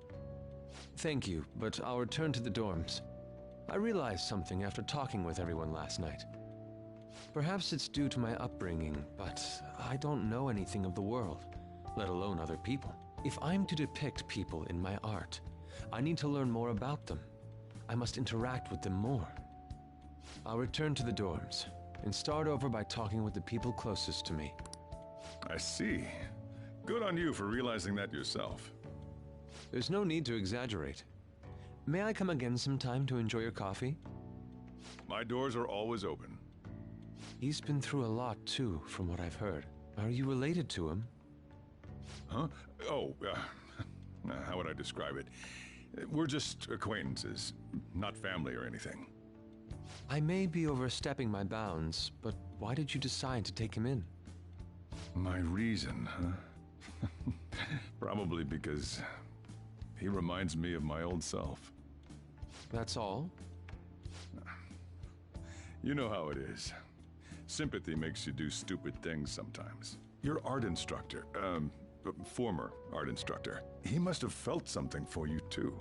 Thank you, but I'll return to the dorms. I realized something after talking with everyone last night. Perhaps it's due to my upbringing, but I don't know anything of the world, let alone other people. If I'm to depict people in my art, I need to learn more about them. I must interact with them more. I'll return to the dorms and start over by talking with the people closest to me. I see. Good on you for realizing that yourself. There's no need to exaggerate. May I come again sometime to enjoy your coffee? My doors are always open. He's been through a lot, too, from what I've heard. Are you related to him? Huh? Oh, how would I describe it? We're just acquaintances, not family or anything. I may be overstepping my bounds, but why did you decide to take him in? My reason, huh? Probably because he reminds me of my old self. That's all? You know how it is. Sympathy makes you do stupid things sometimes. Your art instructor, former art instructor, he must have felt something for you too,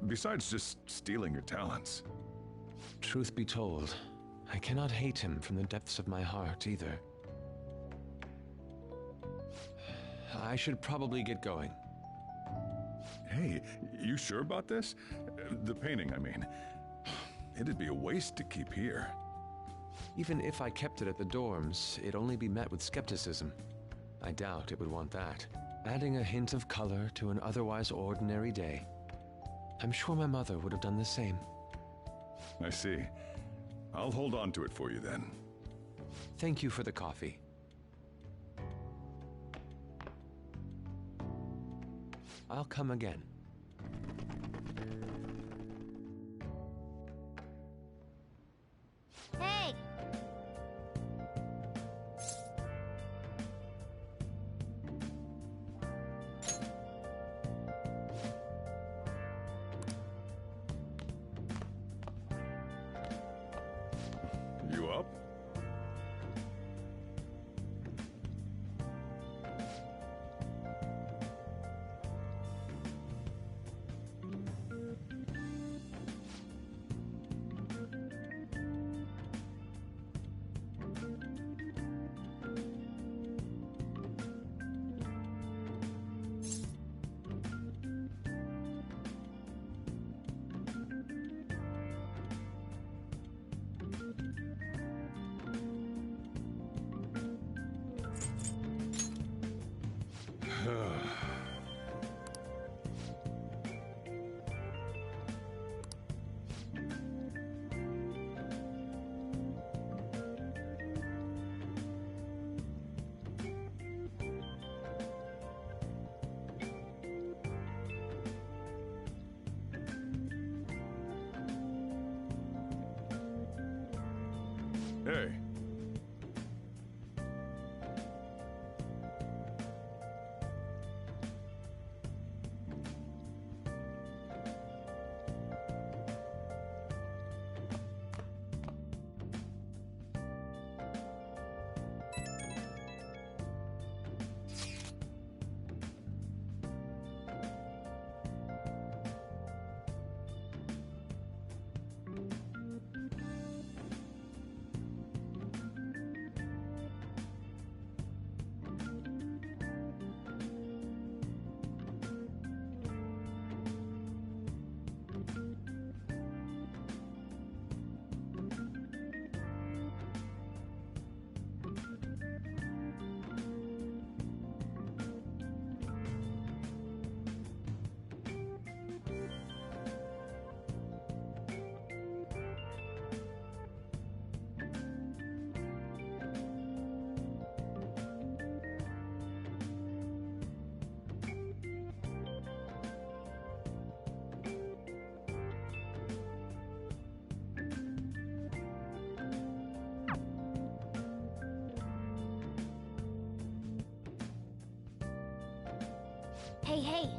besides just stealing your talents. Truth be told, I cannot hate him from the depths of my heart either. I should probably get going. Hey, you sure about this? The painting, I mean. It'd be a waste to keep here. Even if I kept it at the dorms, it'd only be met with skepticism. I doubt it would want that. Adding a hint of color to an otherwise ordinary day. I'm sure my mother would have done the same. I see. I'll hold on to it for you then. Thank you for the coffee. I'll come again. Hey! You up? Hey. Hey, hey!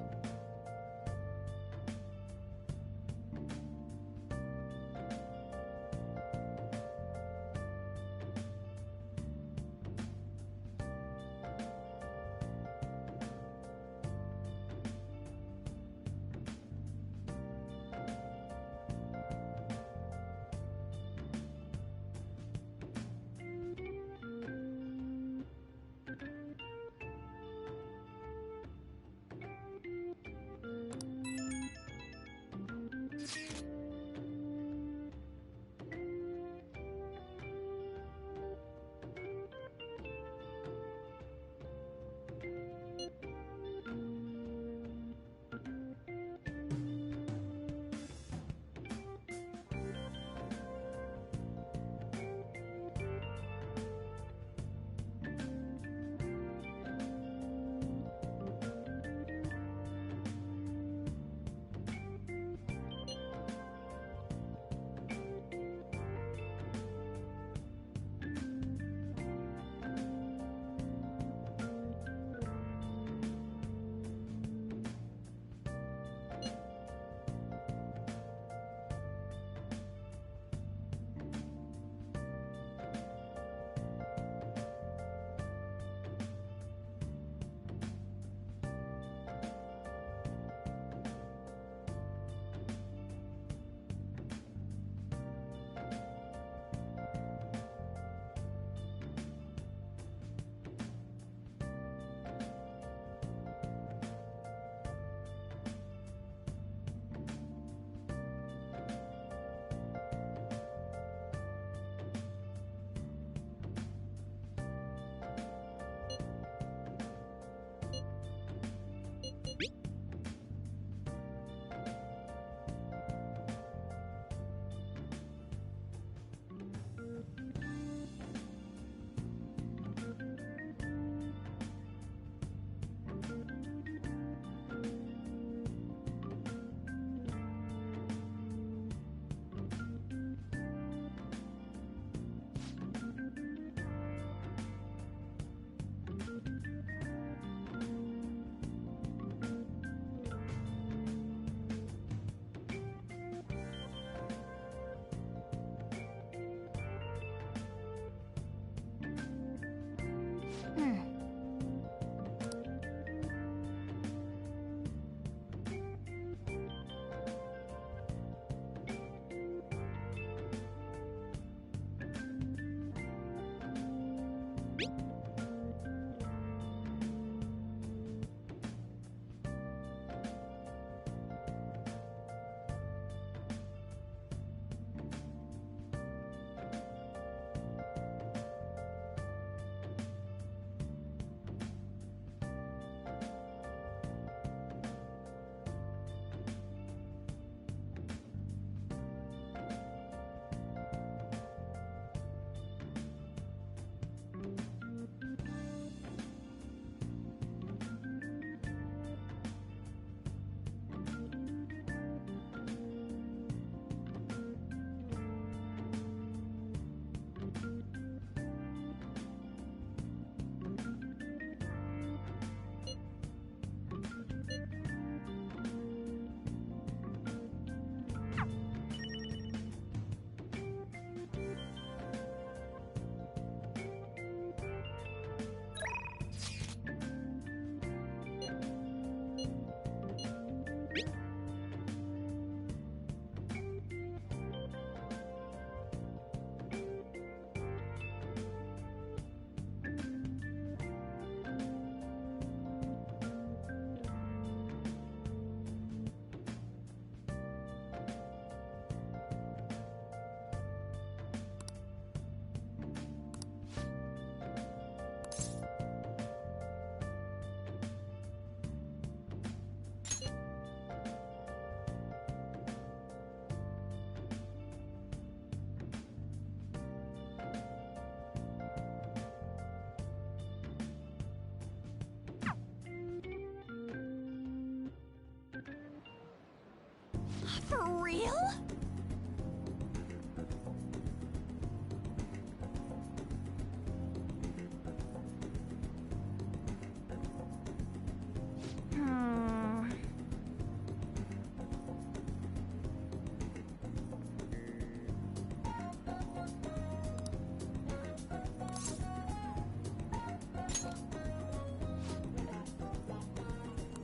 For real?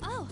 Oh!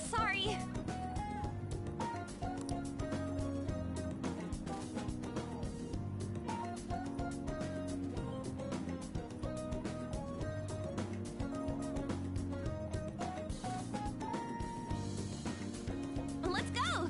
Sorry. Let's go!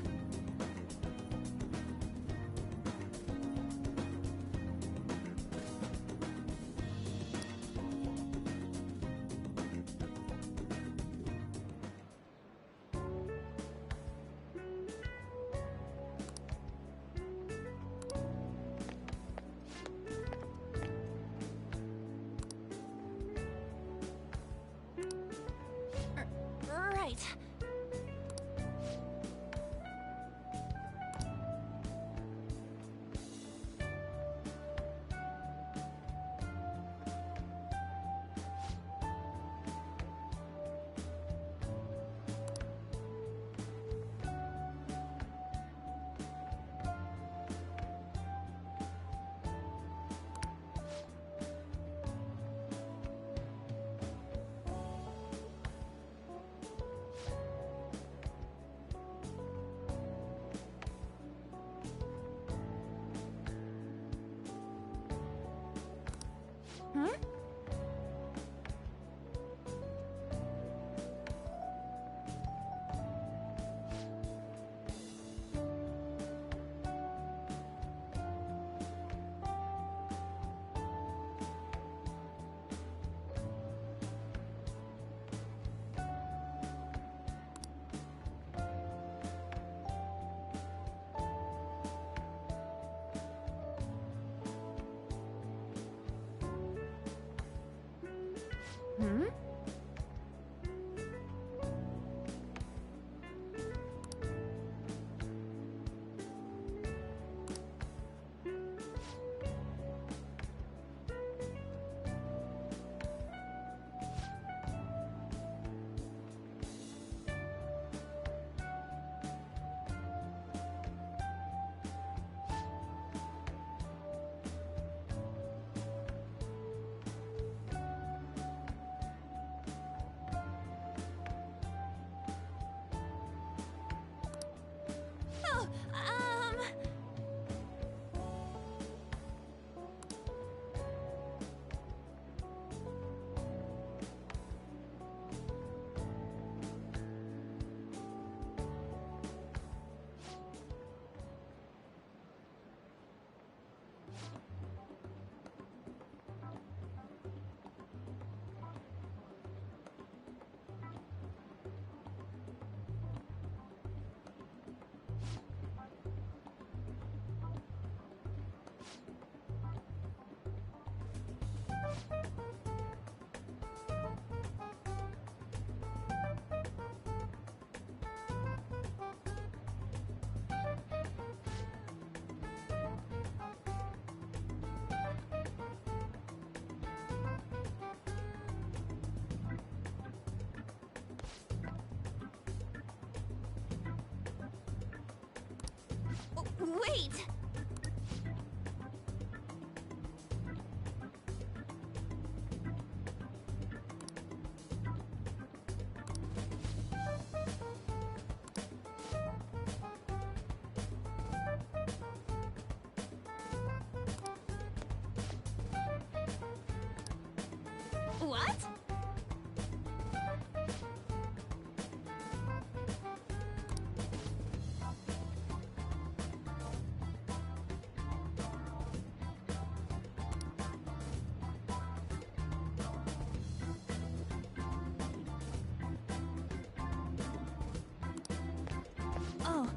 Right. Hmm? Hmm? Oh, wait! What? Oh.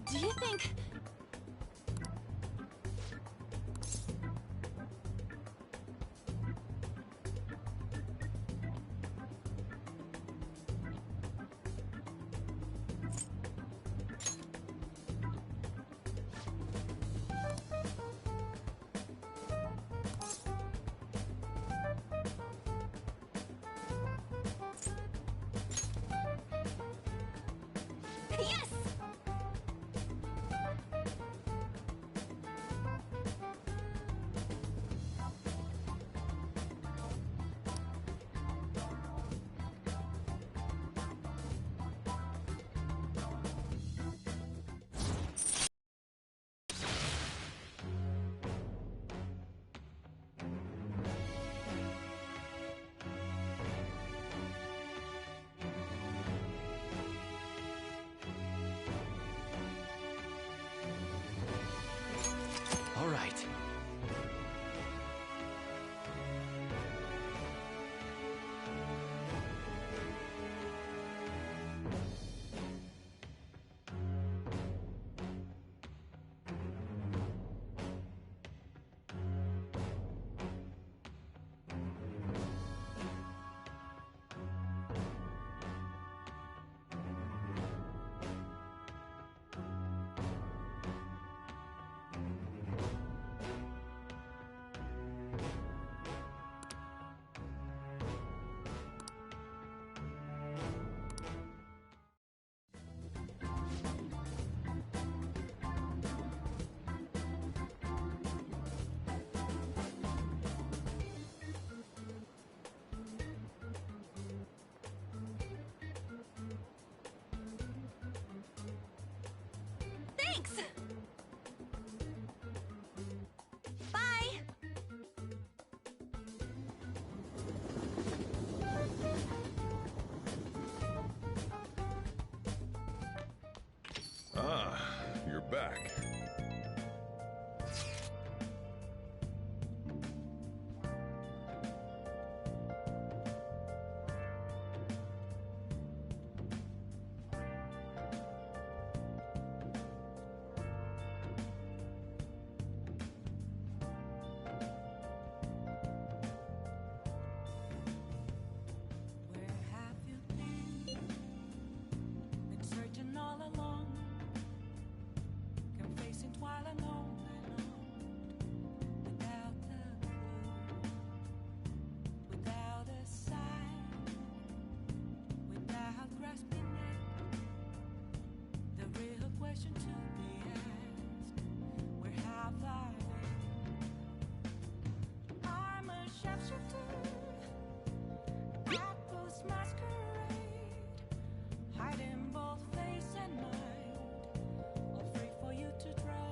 Do you think... Yes! All right. Thanks! Bye! Ah, you're back. Searching all along, complacent while alone without a clue, without a sign, without grasping it. The real question to be asked: where have I been? I'm a shapeshifter, at post masquerade, hiding both face and mind, all free for you to draw.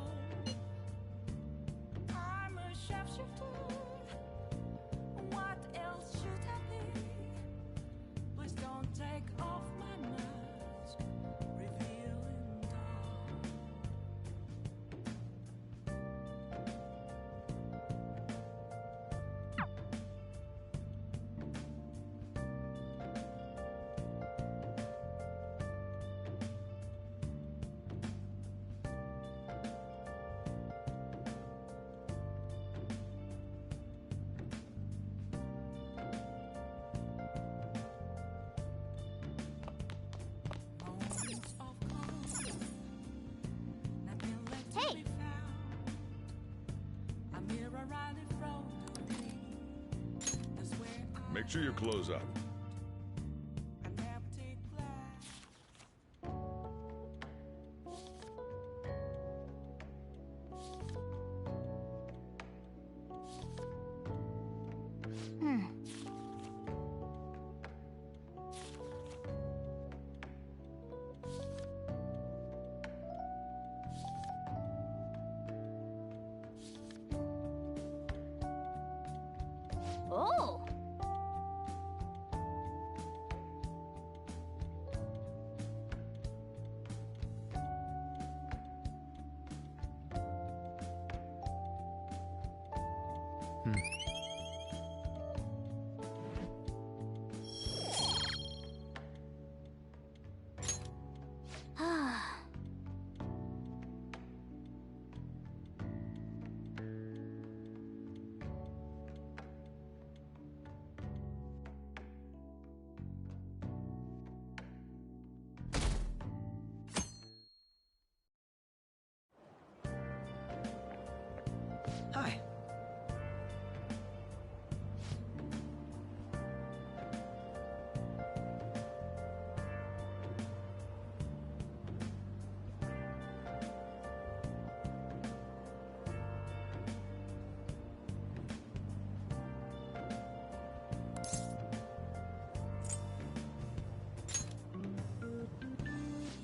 I'm a shapeshifter, what else should I be? Please don't Make sure you close up. Oh! Hi.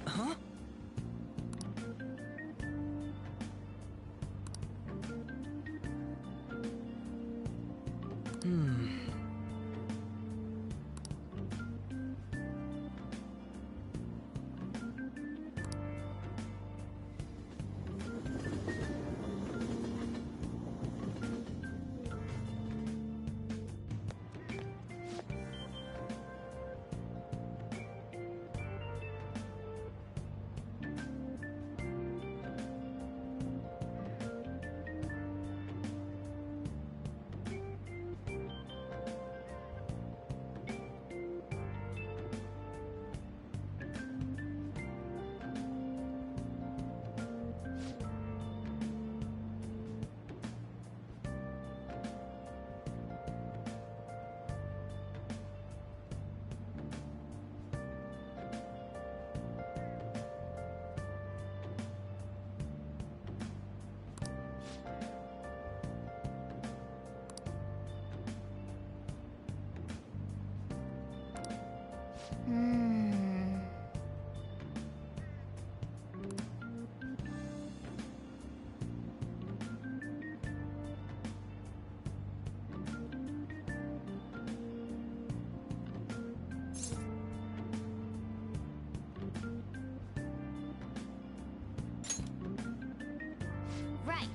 Huh? Right.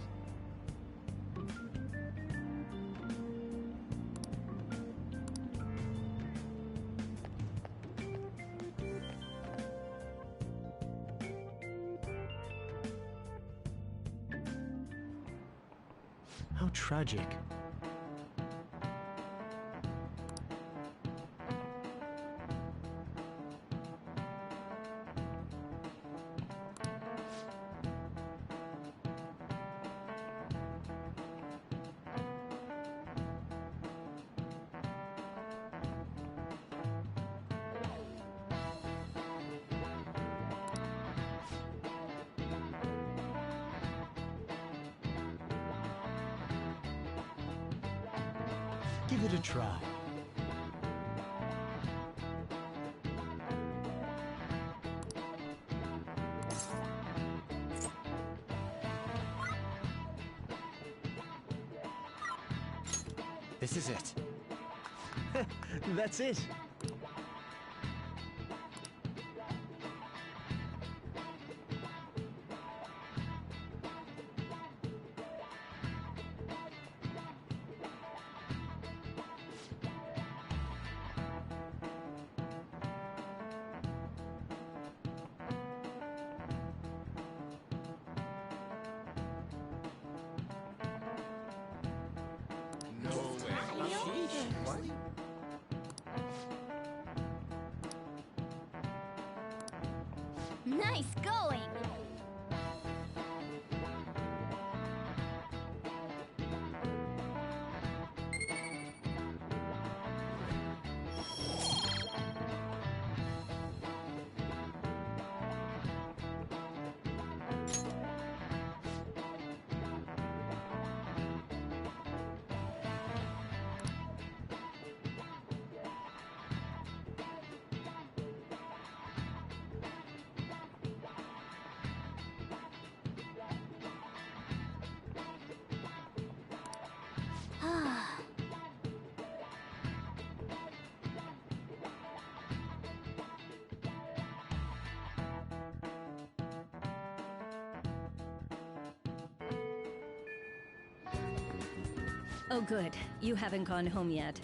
How tragic. Give it a try. This is it. That's it. Nice going! Oh good, you haven't gone home yet.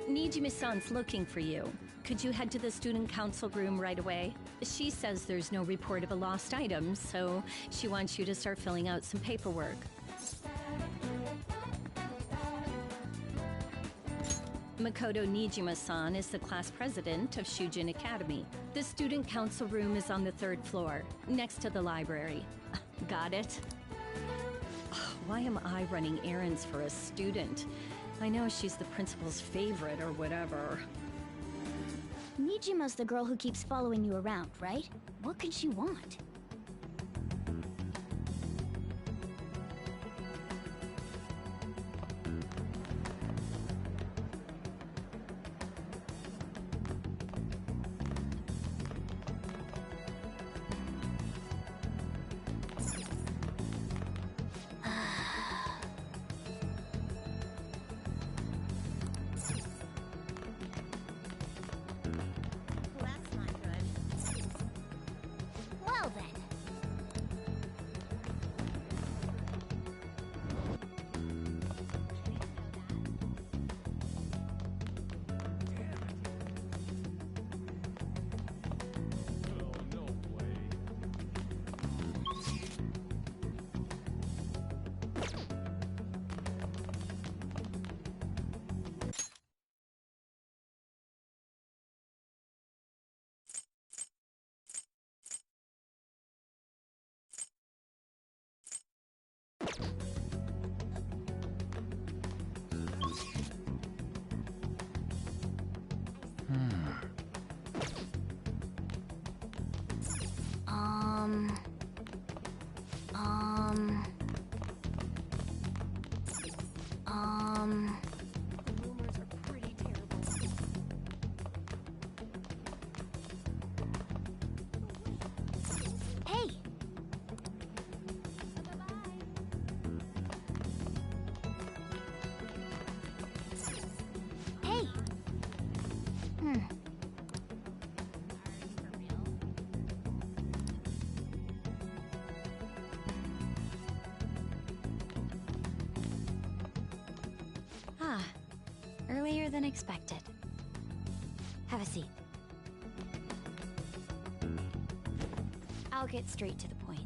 Nijima-san's looking for you. Could you head to the student council room right away? She says there's no report of a lost item, so she wants you to start filling out some paperwork. Makoto Nijima-san is the class president of Shujin Academy. The student council room is on the 3rd floor, next to the library. Got it? Why am I running errands for a student? I know she's the principal's favorite or whatever. Nijima's the girl who keeps following you around, right? What could she want? Well then. Rumors are pretty terrible. Hey! Hey! Ah, earlier than expected. Have a seat. I'll get straight to the point.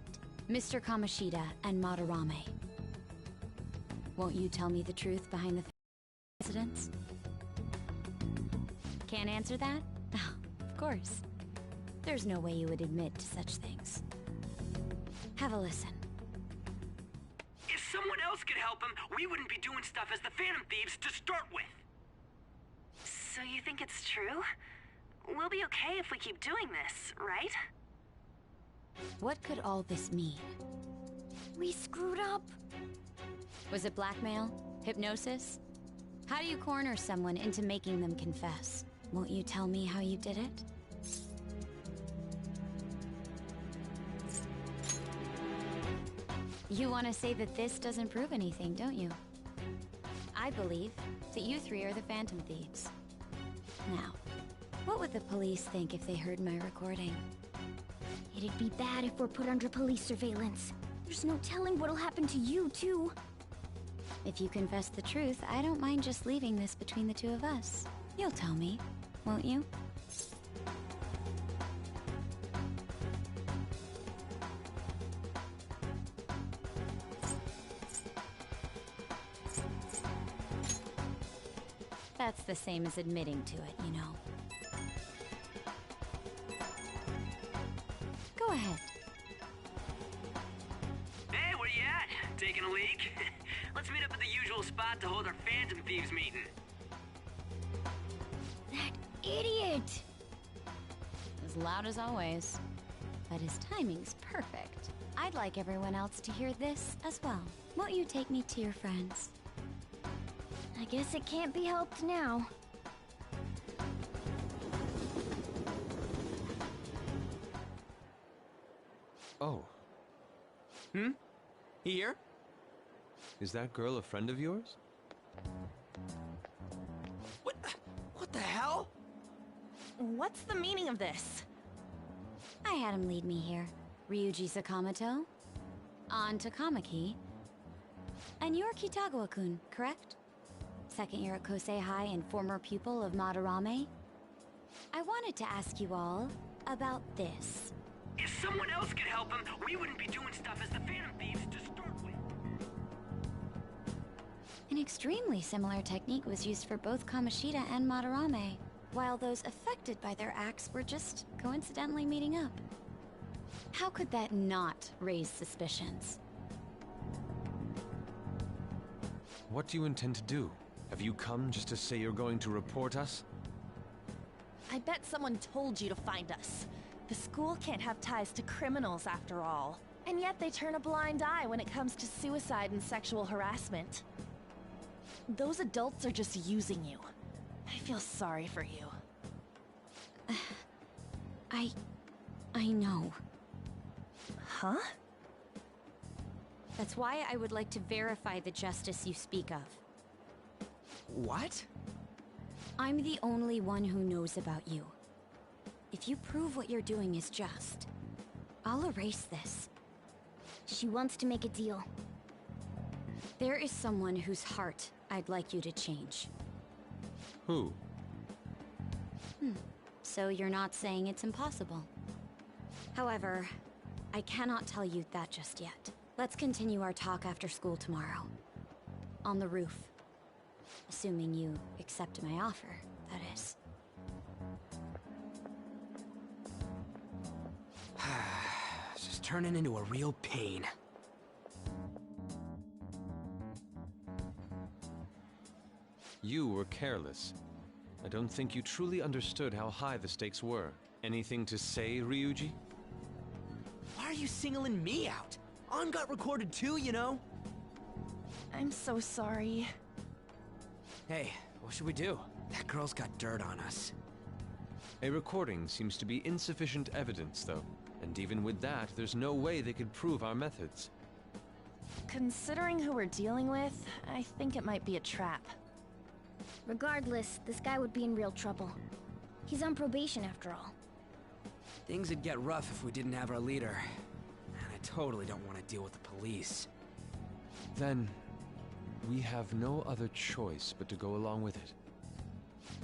Mr. Kamoshida and Madarame. Won't you tell me the truth behind the incidents? Can't answer that? Oh, of course. There's no way you would admit to such things. Have a listen. If someone else could help him, we wouldn't be doing stuff as the Phantom Thieves to start with. So you think it's true? We'll be okay if we keep doing this, right? What could all this mean? We screwed up. Was it blackmail? Hypnosis? How do you corner someone into making them confess? Won't you tell me how you did it? You want to say that this doesn't prove anything, don't you? I believe that you three are the Phantom Thieves. Now, what would the police think if they heard my recording? It'd be bad if we're put under police surveillance. There's no telling what'll happen to you, too. If you confess the truth, I don't mind just leaving this between the two of us. You'll tell me, won't you? That's the same as admitting to it, you know. Go ahead. Hey, where you at? Taking a leak? Let's meet up at the usual spot to hold our Phantom Thieves meeting. That idiot! As loud as always. But his timing's perfect. I'd like everyone else to hear this as well. Won't you take me to your friends? I guess it can't be helped now. Oh. Here? Is that girl a friend of yours? What the hell? What's the meaning of this? I had him lead me here. Ryuji Sakamoto. On to Kamaki. And you're Kitagawa-kun, correct? Second year at Kosei High and former pupil of Madarame. I wanted to ask you all about this. If someone else could help him, we wouldn't be doing stuff as the Phantom Thieves to start with. An extremely similar technique was used for both Kamoshida and Madarame, while those affected by their acts were just coincidentally meeting up. How could that not raise suspicions? What do you intend to do? Have you come just to say you're going to report us? I bet someone told you to find us. The school can't have ties to criminals after all. And yet they turn a blind eye when it comes to suicide and sexual harassment. Those adults are just using you. I feel sorry for you. I know. Huh? That's why I would like to verify the justice you speak of. What? I'm the only one who knows about you. If you prove what you're doing is just, I'll erase this. She wants to make a deal. There is someone whose heart I'd like you to change. Who? So you're not saying it's impossible. However, I cannot tell you that just yet. Let's continue our talk after school tomorrow. On the roof. Assuming you accept my offer, that is. It's just turning into a real pain. You were careless. I don't think you truly understood how high the stakes were. Anything to say, Ryuji? Why are you singling me out? On got recorded too, you know? I'm so sorry. Hey, what should we do? That girl's got dirt on us. A recording seems to be insufficient evidence, though. And even with that, there's no way they could prove our methods. Considering who we're dealing with, I think it might be a trap. Regardless, this guy would be in real trouble. He's on probation after all. Things would get rough if we didn't have our leader. And I totally don't want to deal with the police. Then, we have no other choice but to go along with it.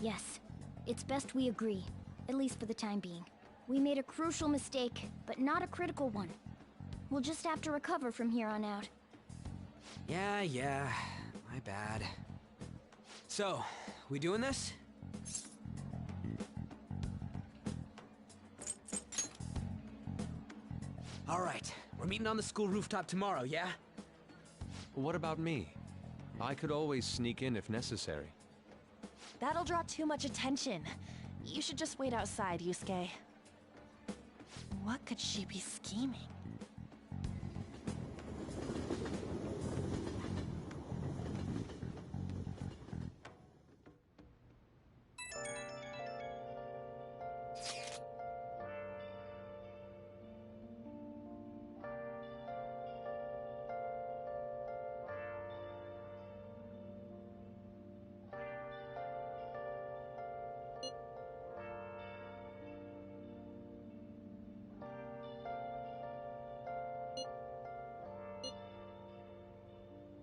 Yes, it's best we agree, at least for the time being. We made a crucial mistake, but not a critical one. We'll just have to recover from here on out. Yeah, my bad. So, we doing this? All right, we're meeting on the school rooftop tomorrow, yeah? What about me? I could always sneak in if necessary. That'll draw too much attention. You should just wait outside, Yusuke. What could she be scheming?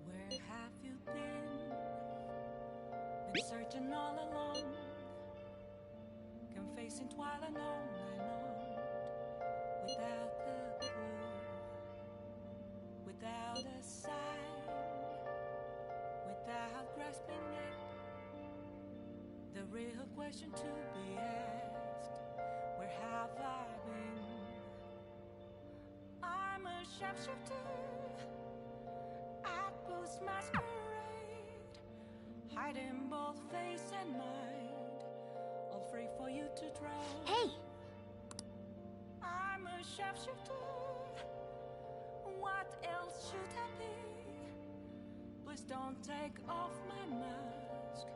Where have you been? Been searching all along, confessing twilight on and on, without a clue, without a sign, without grasping it. The real question to be asked: where have I been? I'm a sharpshooter at Post Masquerade, hiding both face and mind, all free for you to draw. Hey! I'm a sharpshooter. What else should I be? Please don't take off my mask,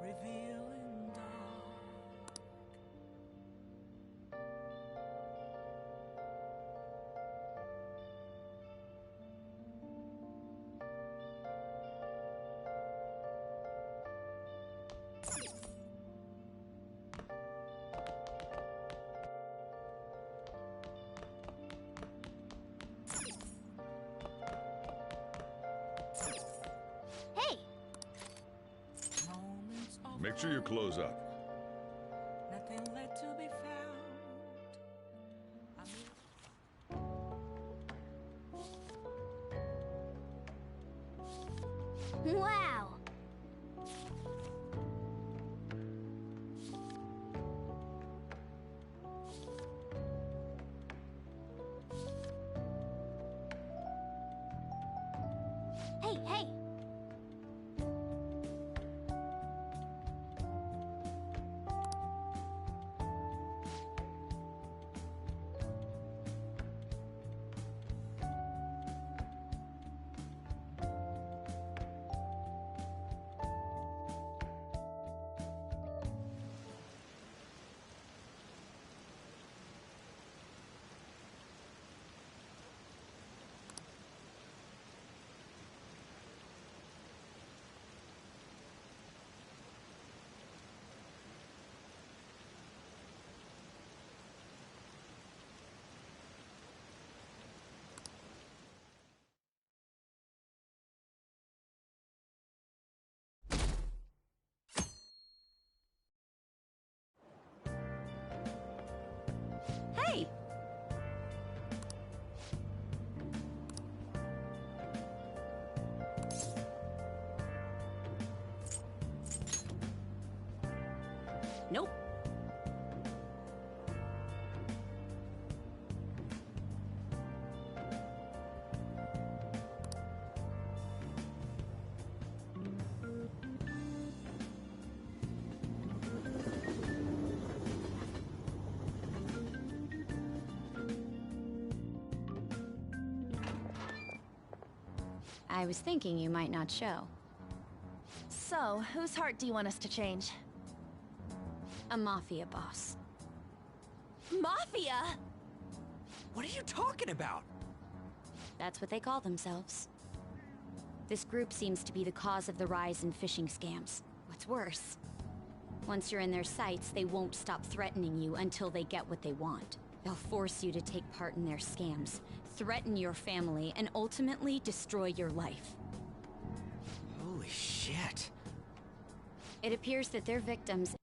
revealing dark. Make sure you close up. Nothing left to be found. Wow! Hey, hey! Hey! Nope. I was thinking you might not show. So, whose heart do you want us to change? A mafia boss. Mafia? What are you talking about? That's what they call themselves. This group seems to be the cause of the rise in phishing scams. What's worse, once you're in their sights, they won't stop threatening you until they get what they want. They'll force you to take part in their scams, threaten your family, and ultimately destroy your life. Holy shit. It appears that their victims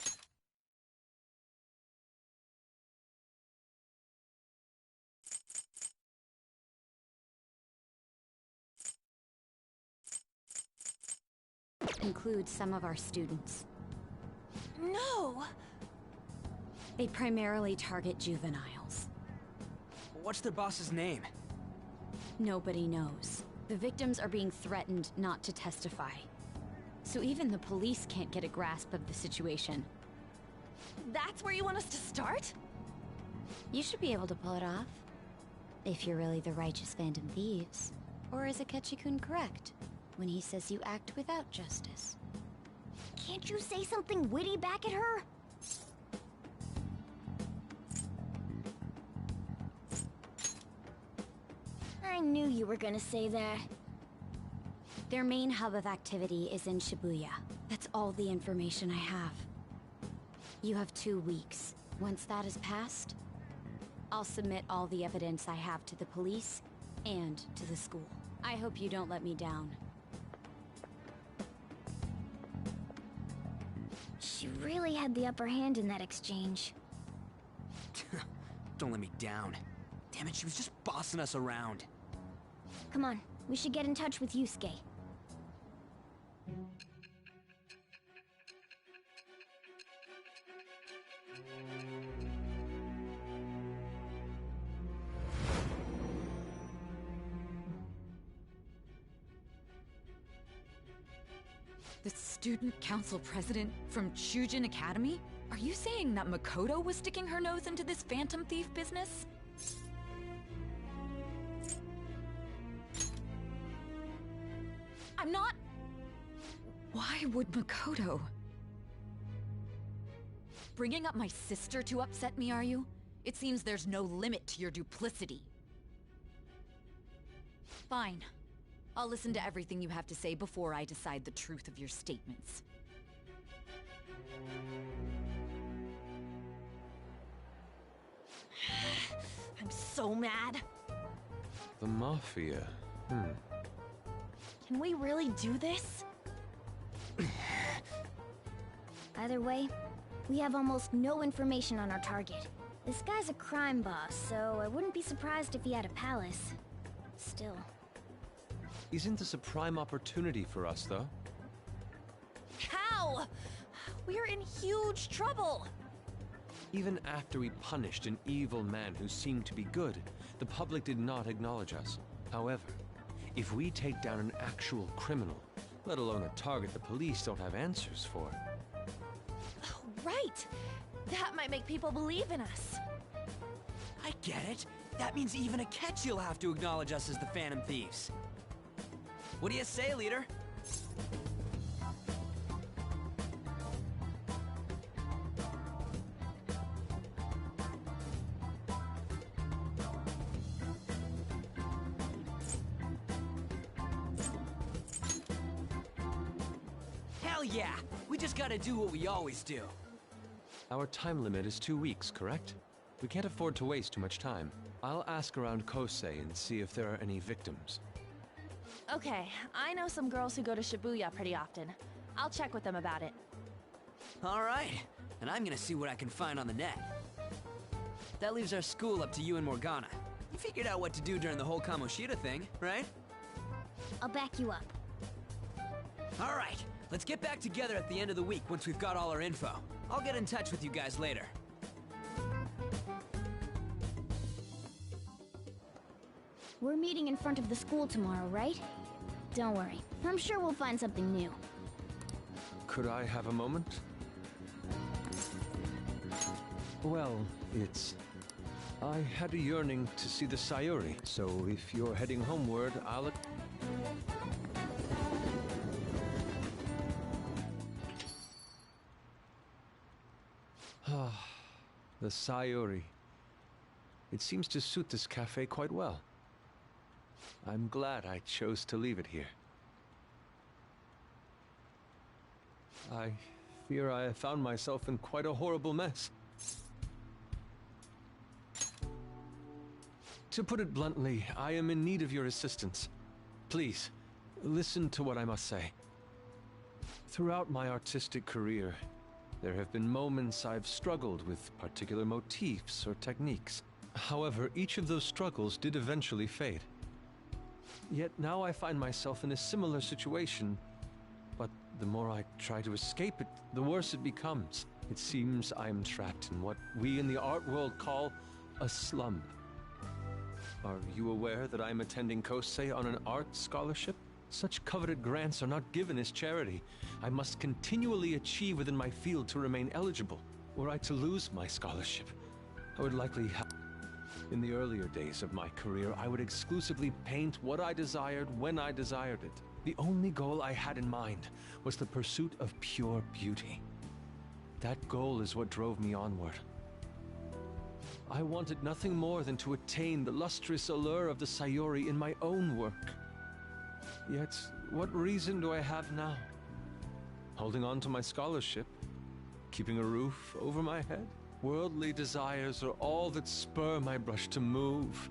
include some of our students. No! They primarily target juveniles. What's their boss's name? Nobody knows. The victims are being threatened not to testify. So even the police can't get a grasp of the situation. That's where you want us to start? You should be able to pull it off. If you're really the righteous Phantom Thieves. Or is Akechi-kun correct when he says you act without justice? Can't you say something witty back at her? I knew you were gonna say that. Their main hub of activity is in Shibuya. That's all the information I have. You have 2 weeks. Once that is passed, I'll submit all the evidence I have to the police and to the school. I hope you don't let me down. She really had the upper hand in that exchange. Don't let me down. Damn it, she was just bossing us around. Come on, we should get in touch with Yusuke. The student council president from Shujin Academy? Are you saying that Makoto was sticking her nose into this phantom thief business? I'm not... Why would Makoto? Bringing up my sister to upset me, are you? It seems there's no limit to your duplicity. Fine. I'll listen to everything you have to say before I decide the truth of your statements. I'm so mad. The Mafia. Can we really do this? Either way, we have almost no information on our target. This guy's a crime boss, so I wouldn't be surprised if he had a palace. Still. Isn't this a prime opportunity for us, though? How? We're in huge trouble! Even after we punished an evil man who seemed to be good, the public did not acknowledge us. However, if we take down an actual criminal, let alone a target the police don't have answers for. Right! That might make people believe in us. I get it. That means even Akechi'll have to acknowledge us as the Phantom Thieves. What do you say, leader? Hell yeah! We just gotta do what we always do. Our time limit is 2 weeks, correct? We can't afford to waste too much time. I'll ask around Kosei and see if there are any victims. Okay, I know some girls who go to Shibuya pretty often. I'll check with them about it. Alright, and I'm gonna see what I can find on the net. That leaves our school up to you and Morgana. You figured out what to do during the whole Kamoshida thing, right? I'll back you up. Alright, let's get back together at the end of the week once we've got all our info. I'll get in touch with you guys later. We're meeting in front of the school tomorrow, right? Don't worry, I'm sure we'll find something new. Could I have a moment? Well, I had a yearning to see the Sayuri, so if you're heading homeward, I'll... Ah, the Sayuri. It seems to suit this cafe quite well. I'm glad I chose to leave it here. I fear I have found myself in quite a horrible mess. To put it bluntly, I am in need of your assistance. Please, listen to what I must say. Throughout my artistic career, there have been moments I've struggled with particular motifs or techniques. However, each of those struggles did eventually fade. Yet now I find myself in a similar situation, but the more I try to escape it, the worse it becomes. It seems I'm trapped in what we in the art world call a slump. Are you aware that I'm attending Kosei on an art scholarship? Such coveted grants are not given as charity. I must continually achieve within my field to remain eligible. Were I to lose my scholarship, I would likely have... In the earlier days of my career, I would exclusively paint what I desired when I desired it. The only goal I had in mind was the pursuit of pure beauty. That goal is what drove me onward. I wanted nothing more than to attain the lustrous allure of the Sayuri in my own work. Yet, what reason do I have now? Holding on to my scholarship? Keeping a roof over my head? Worldly desires are all that spur my brush to move,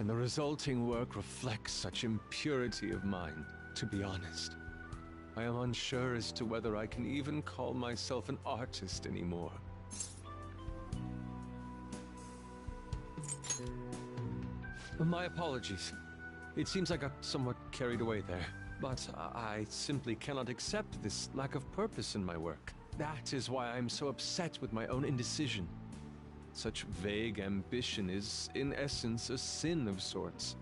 and the resulting work reflects such impurity of mind. To be honest, I am unsure as to whether I can even call myself an artist anymore. My apologies. It seems I got somewhat carried away there, but I simply cannot accept this lack of purpose in my work. That is why I'm so upset with my own indecision. Such vague ambition is, in essence, a sin of sorts.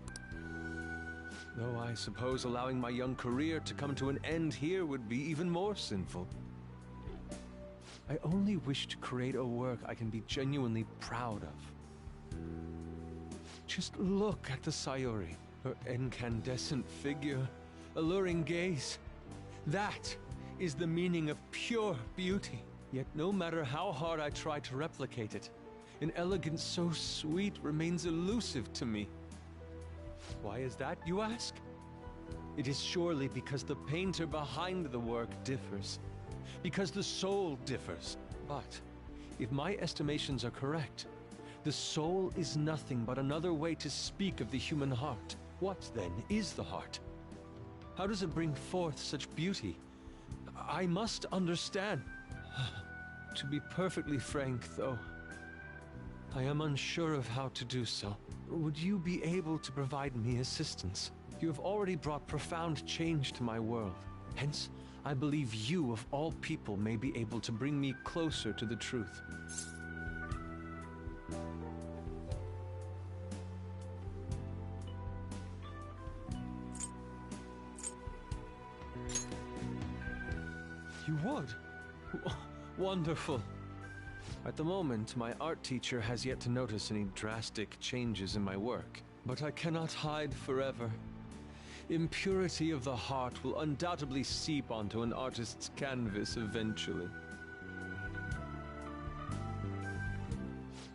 Though I suppose allowing my young career to come to an end here would be even more sinful. I only wish to create a work I can be genuinely proud of. Just look at the Sayuri, her incandescent figure, alluring gaze. That is the meaning of pure beauty. Yet no matter how hard I try to replicate it, an elegance so sweet remains elusive to me. Why is that, you ask? It is surely because the painter behind the work differs, because the soul differs. But if my estimations are correct, the soul is nothing but another way to speak of the human heart. What, then, is the heart? How does it bring forth such beauty? I must understand. To be perfectly frank, though, I am unsure of how to do so. Would you be able to provide me assistance? You have already brought profound change to my world. Hence, I believe you, of all people, may be able to bring me closer to the truth. You would? Wonderful. At the moment, my art teacher has yet to notice any drastic changes in my work, but I cannot hide forever. Impurity of the heart will undoubtedly seep onto an artist's canvas eventually.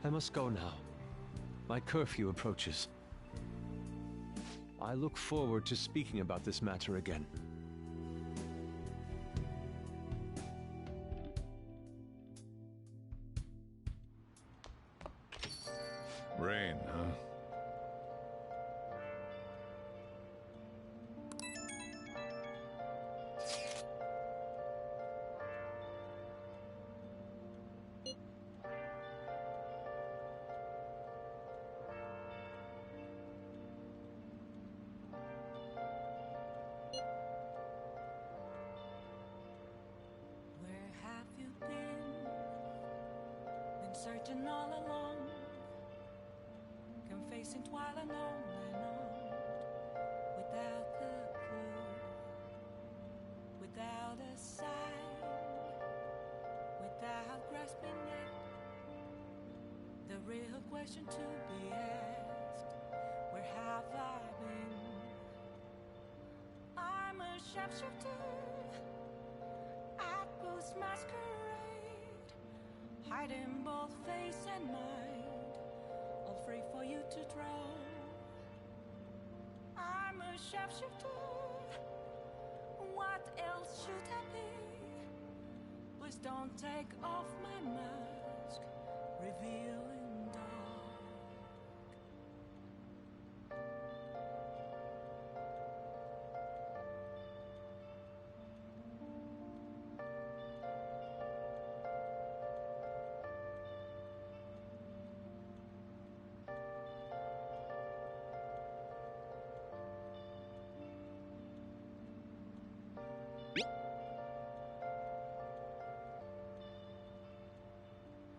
I must go now. My curfew approaches. I look forward to speaking about this matter again. Rain, huh? Where have you been? Been searching all along, confessing while and on and on, without a clue, without a sign, without grasping it. The real question to be asked: where have I been? I'm a sharpshooter at Booth's masquerade, hiding both face and mind, all free for you to draw. I'm a sharpshooter. What else should I be? Please don't take off my mask, revealing dark.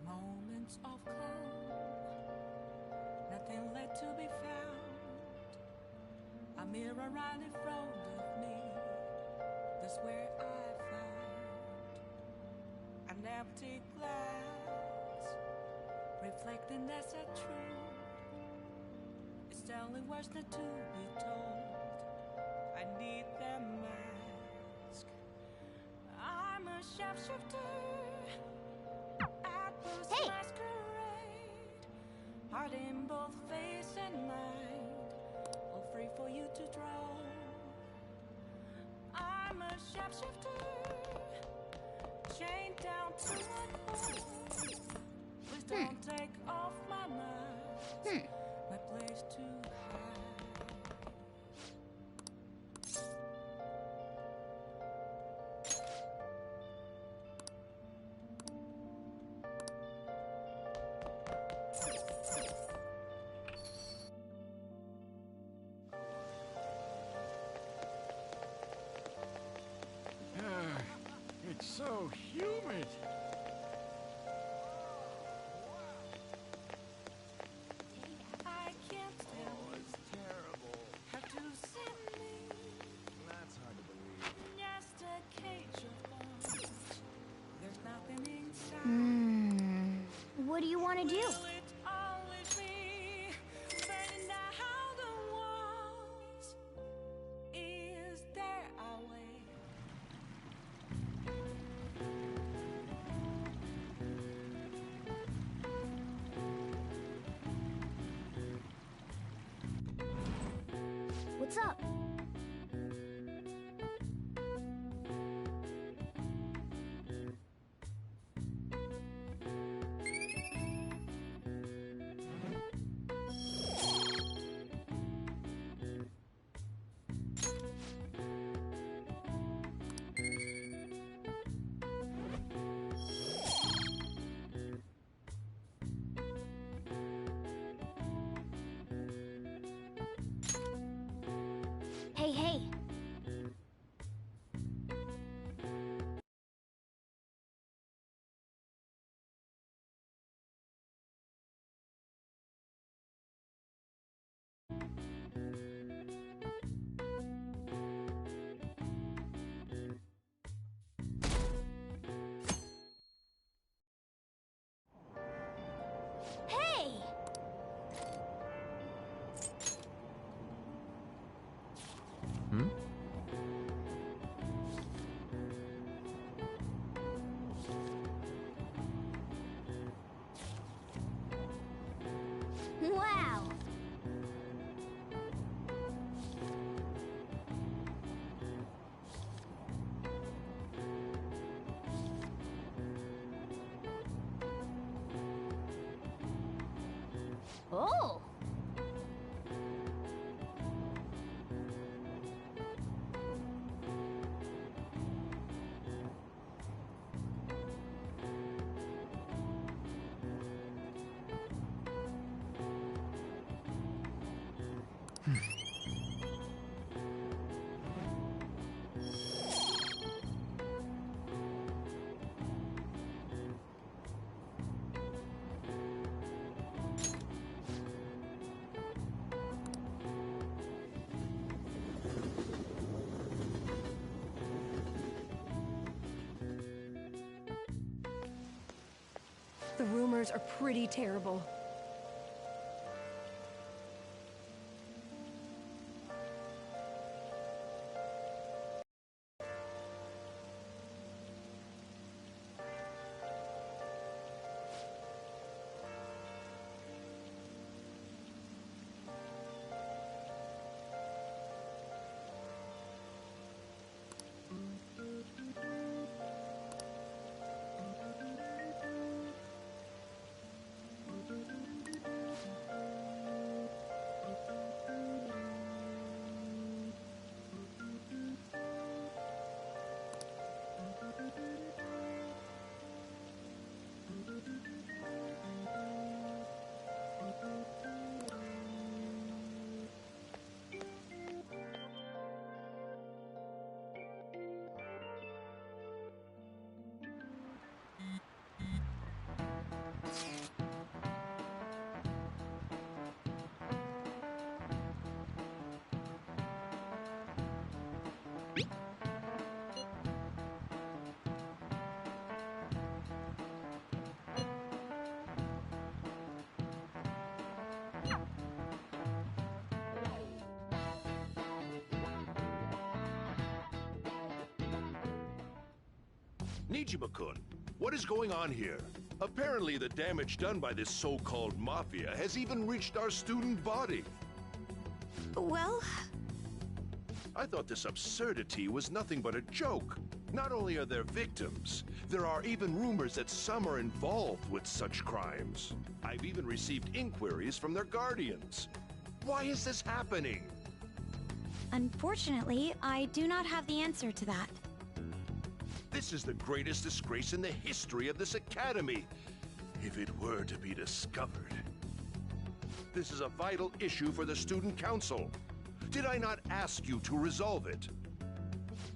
Moments of calm, nothing left to be found. A mirror right in front of me, that's where I found an empty glass, reflecting that's a truth. It's telling words not to be told. I need that mask. I'm a sharpshooter. Hey! Masquerade, heart in both face and mind, all free for you to draw. I'm a sharpshooter, chained down to my core. Please don't take off my mask, my place to hide. It's so humid. I can't tell. It's terrible. Have to see me. That's hard to believe. Just a cage of bones. There's nothing inside. What do you want to do? Will it always be burning down the walls? Is there a way? What's up? Oh! The rumors are pretty terrible. Nijima-kun, what is going on here? Apparently the damage done by this so-called mafia has even reached our student body. Well... I thought this absurdity was nothing but a joke. Not only are there victims, there are even rumors that some are involved with such crimes. I've even received inquiries from their guardians. Why is this happening? Unfortunately, I do not have the answer to that. This is the greatest disgrace in the history of this academy, if it were to be discovered. This is a vital issue for the student council. Did I not ask you to resolve it?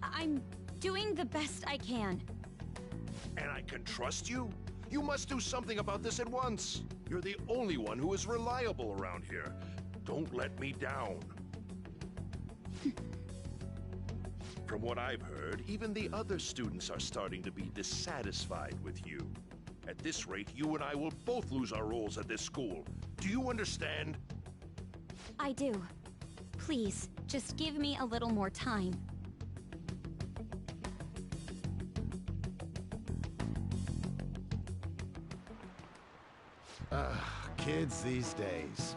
I'm doing the best I can. And I can trust you? You must do something about this at once. You're the only one who is reliable around here. Don't let me down. From what I've heard, even the other students are starting to be dissatisfied with you. At this rate, you and I will both lose our roles at this school. Do you understand? I do. Please, just give me a little more time. Kids these days.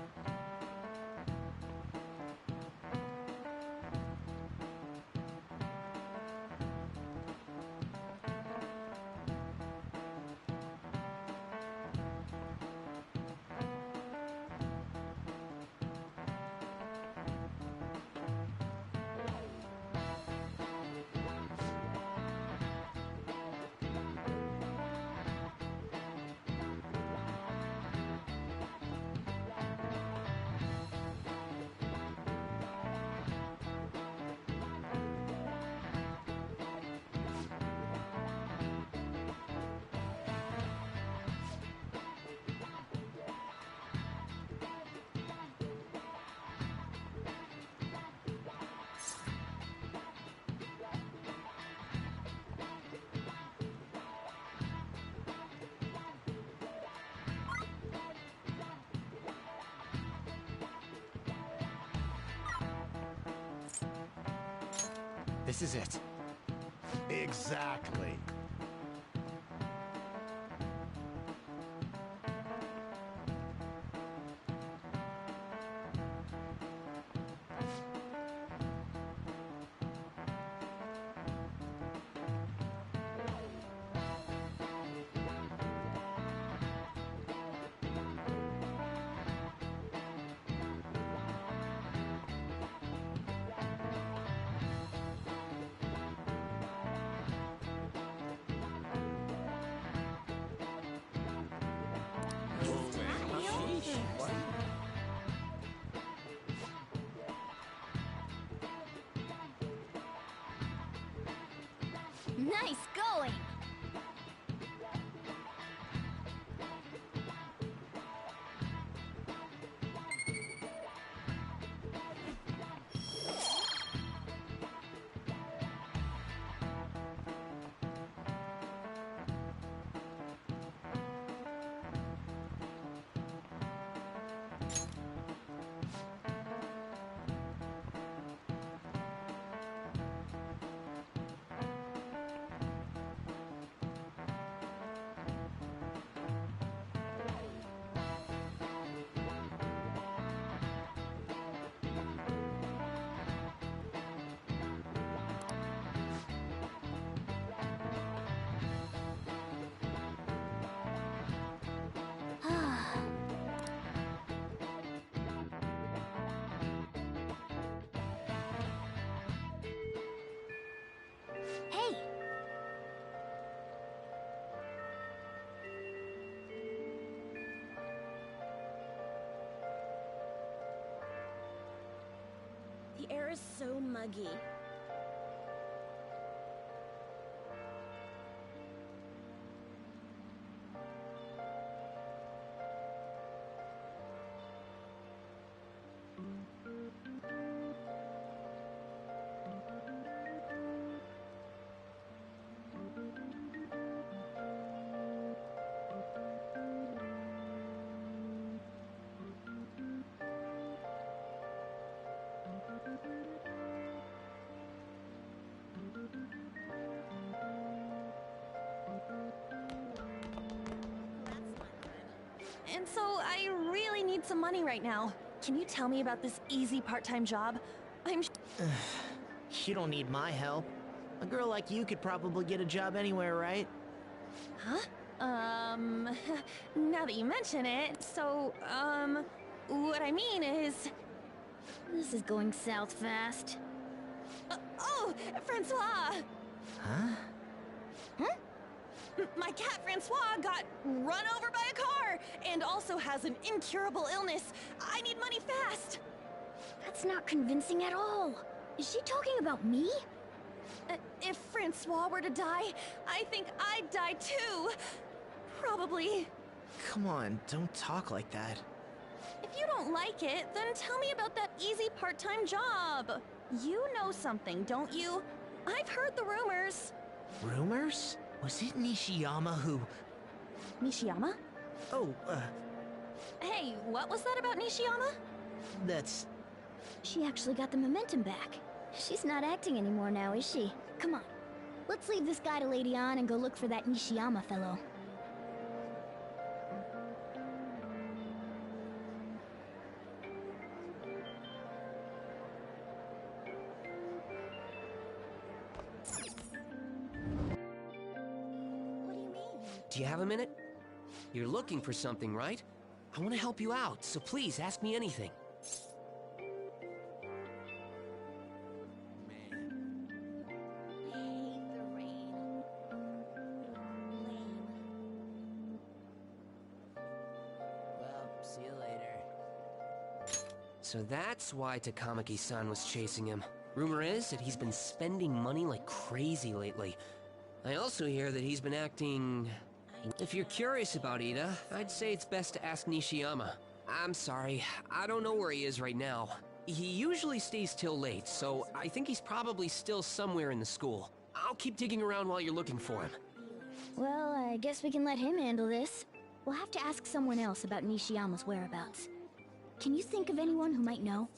This is it. Exactly. Nice going! Hey! The air is so muggy. And so I really need some money right now. Can you tell me about this easy part-time job? You don't need my help. A girl like you could probably get a job anywhere, right? Huh? Now that you mention it, so, what I mean is... This is going south fast. Oh, Francois! Huh? My cat Francois got run over by a car and also has an incurable illness. I need money fast. That's not convincing at all. Is she talking about me? If Francois were to die, I think I'd die too. Probably. Come on, don't talk like that. If you don't like it, then tell me about that easy part-time job. You know something, don't you? I've heard the rumors. Rumors? Was it Nishiyama who... Nishiyama? Oh, Hey, what was that about Nishiyama? that's... She actually got the momentum back. She's not acting anymore now, is she? Come on. Let's leave this guy to Lady On and go look for that Nishiyama fellow. Do you have a minute? You're looking for something, right? I want to help you out, so please ask me anything. Well, see you later. So that's why Takamaki-san was chasing him. Rumor is that he's been spending money like crazy lately. I also hear that he's been acting... If you're curious about Ida, I'd say it's best to ask Nishiyama. I'm sorry, I don't know where he is right now. He usually stays till late, so I think he's probably still somewhere in the school. I'll keep digging around while you're looking for him. Well, I guess we can let him handle this. We'll have to ask someone else about Nishiyama's whereabouts. Can you think of anyone who might know?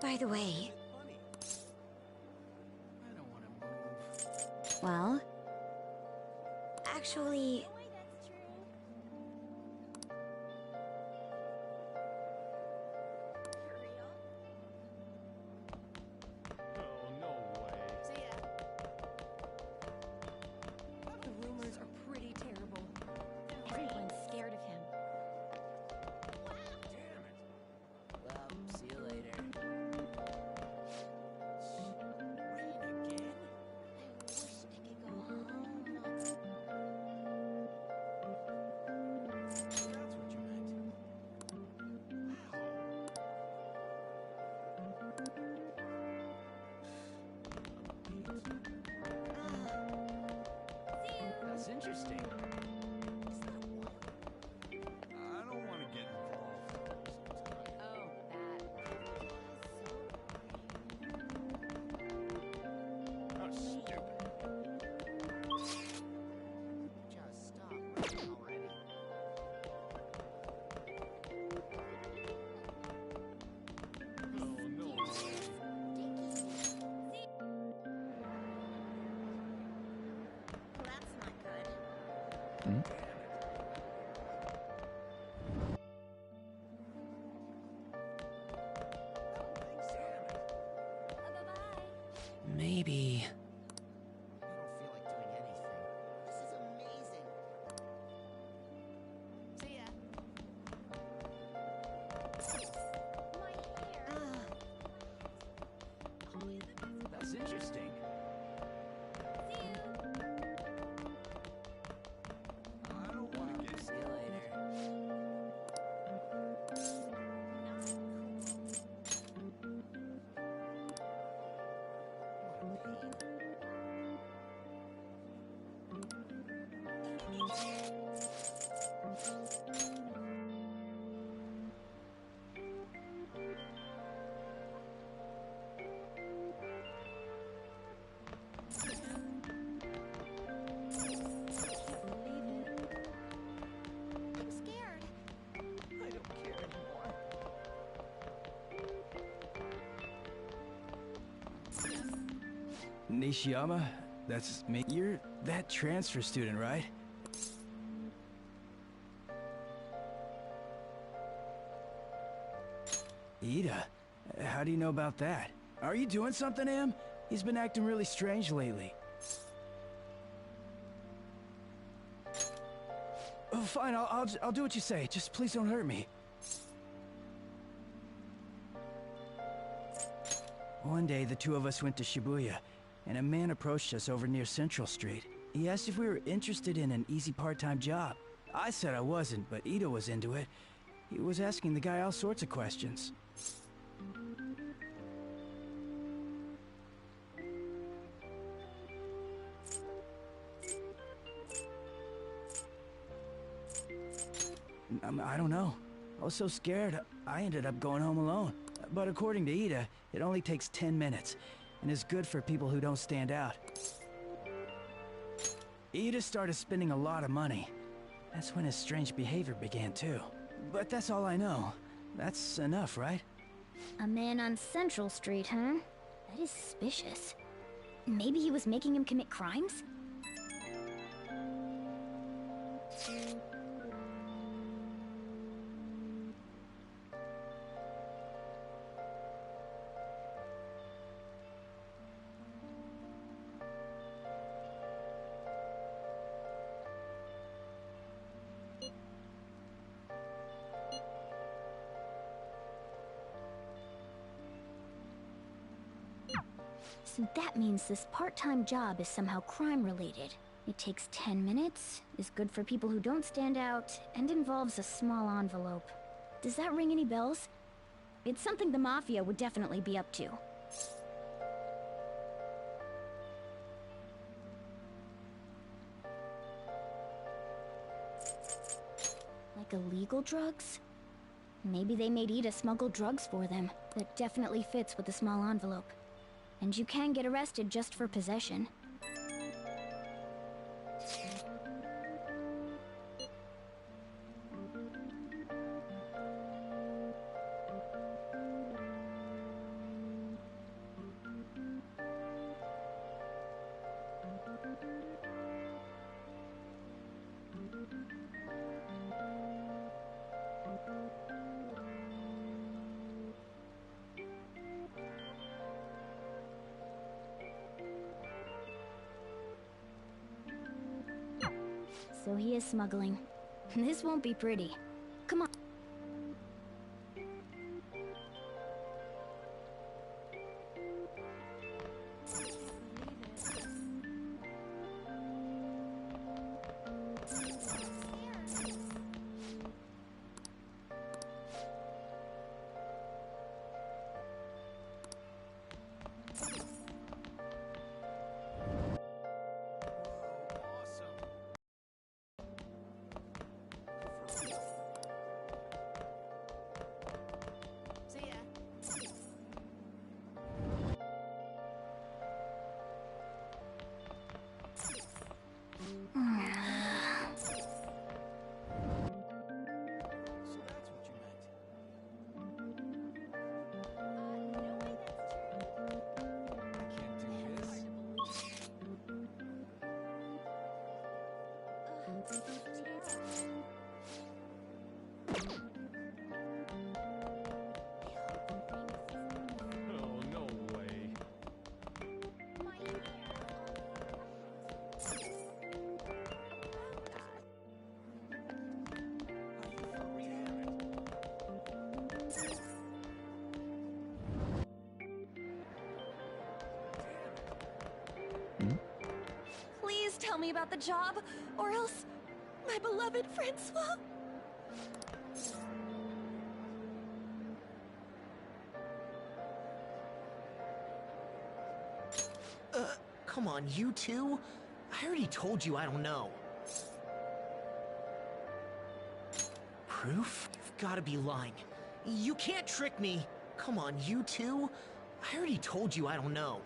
By the way... Well... Actually... The rumors are pretty terrible. Everyone's scared of him. Well, see you later. That's interesting. I don't want to get involved. Oh, Oh, stupid. Just stop running already. Oh, no. That's not good. Maybe... I don't feel like doing anything. This is amazing. See ya. That's interesting. I don't want to get... See you later. I'm scared. I don't care anymore. Nishiyama, that's me. You're that transfer student, right? Ida, how do you know about that? Are you doing something to him? He's been acting really strange lately. Oh, fine, I'll do what you say. Just please don't hurt me. One day, the two of us went to Shibuya, and a man approached us over near Central Street. He asked if we were interested in an easy part-time job. I said I wasn't, but Ito was into it. He was asking the guy all sorts of questions. I don't know. I was so scared, I ended up going home alone. But according to Ida, it only takes 10 minutes, and is good for people who don't stand out. Ida started spending a lot of money. That's when his strange behavior began, too. But that's all I know. That's enough, right? A man on Central Street, huh? That is suspicious. Maybe he was making him commit crimes? So that means this part-time job is somehow crime-related. It takes 10 minutes, is good for people who don't stand out, and involves a small envelope. Does that ring any bells? It's something the Mafia would definitely be up to. Like illegal drugs? Maybe they made Ida smuggle drugs for them. That definitely fits with the small envelope. And you can get arrested just for possession. So he is smuggling. This won't be pretty. Come on. Oh, no way. Please tell me about the job, or else my beloved Francois. Come on, you two? I already told you I don't know. Proof? You've gotta be lying. You can't trick me! Come on, you two? I already told you I don't know.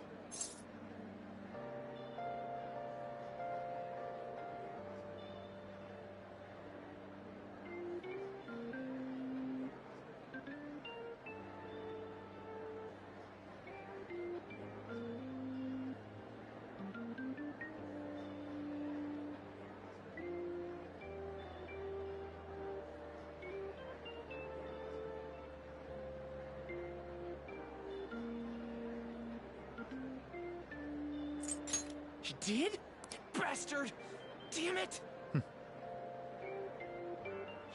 You did? Bastard! Damn it!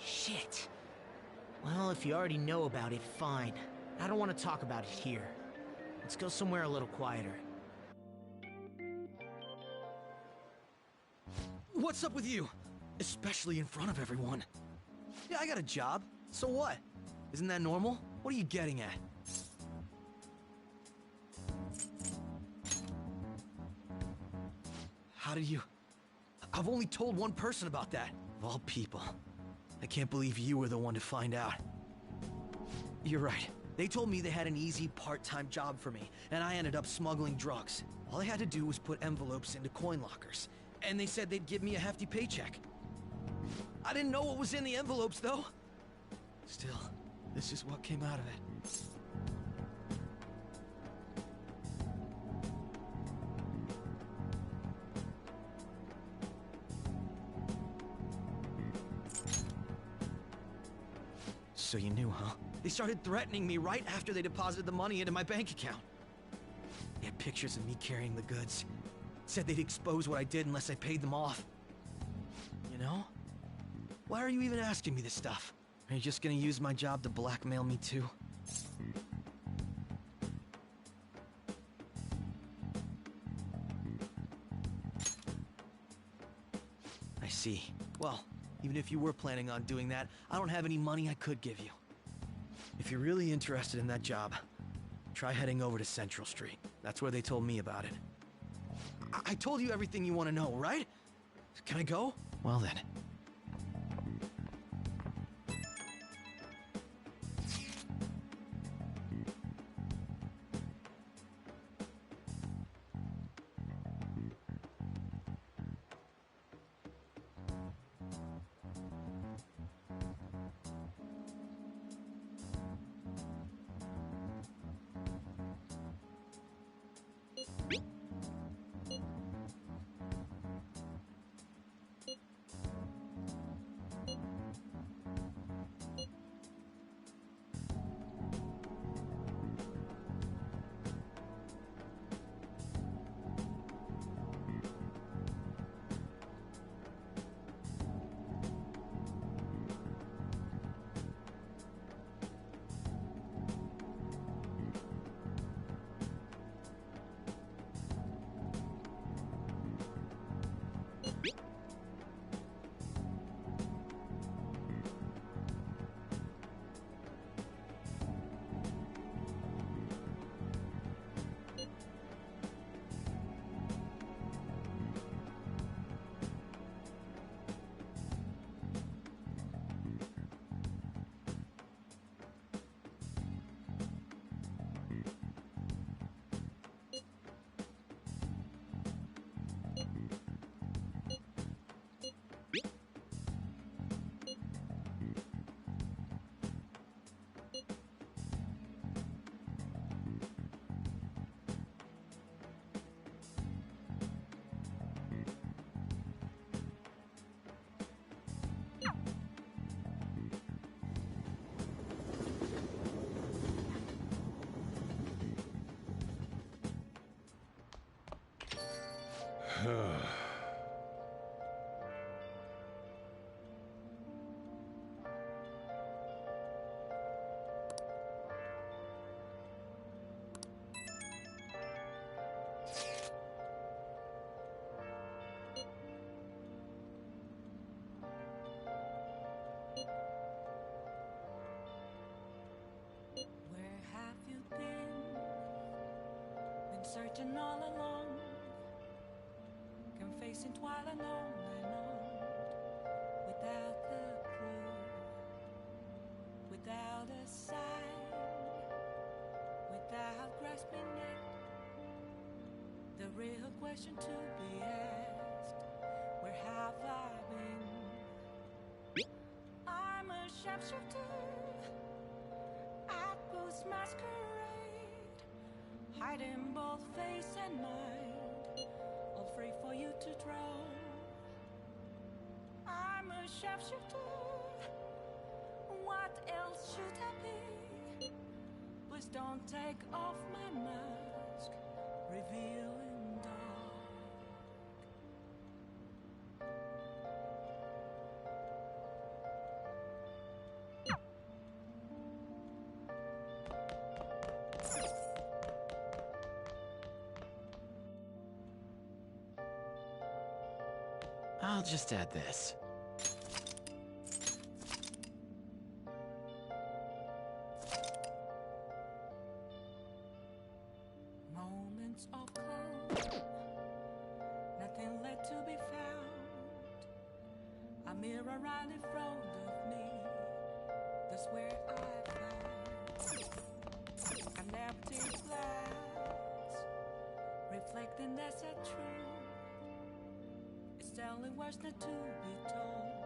Shit. Well, if you already know about it, fine. I don't want to talk about it here. Let's go somewhere a little quieter. What's up with you? Especially in front of everyone. Yeah, I got a job. So what? Isn't that normal? What are you getting at? How did you... I've only told one person about that. Of all people. I can't believe you were the one to find out. You're right. They told me they had an easy part-time job for me, and I ended up smuggling drugs. All I had to do was put envelopes into coin lockers, and they said they'd give me a hefty paycheck. I didn't know what was in the envelopes, though. Still, this is what came out of it. So you knew, huh? They started threatening me right after they deposited the money into my bank account. They had pictures of me carrying the goods. Said they'd expose what I did unless I paid them off. You know? Why are you even asking me this stuff? Are you just gonna use my job to blackmail me too? I see. Well, even if you were planning on doing that, I don't have any money I could give you. If you're really interested in that job, try heading over to Central Street. That's where they told me about it. I told you everything you want to know, right? Can I go? Well then. racing while and on, without the crew, without a sign, without grasping it. The real question to be asked, where have I been? I'm a sharpshooter at Booth's masquerade, hiding both face and mind, all free for you to draw. I'm a sharpshooter, what else should I be? Please don't take off my mask, revealing dark. I'll just add this. Moments of calm, nothing left to be found. A mirror right in front of me, that's where I found an empty glass, reflecting that's a truth. It's telling words not to be told.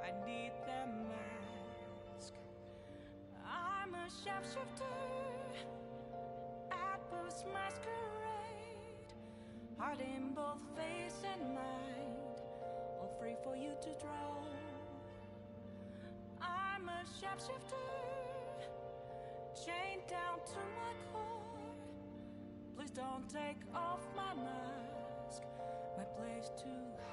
I need the mask. I'm a sharpshooter at Booth's masquerade, heart in both face and mind, all free for you to draw. I'm a sharpshooter, chained down to my core. Please don't take off my mask, my place to hide.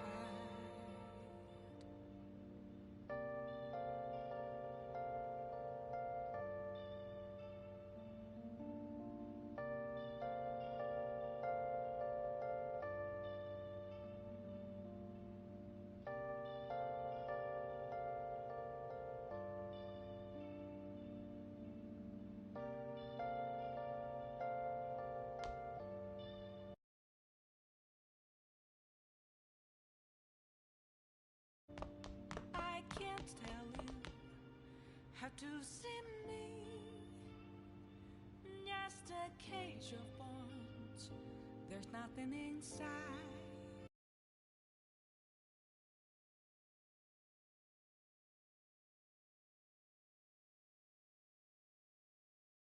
I can't tell you how to see me, just a cage of bones. There's nothing inside.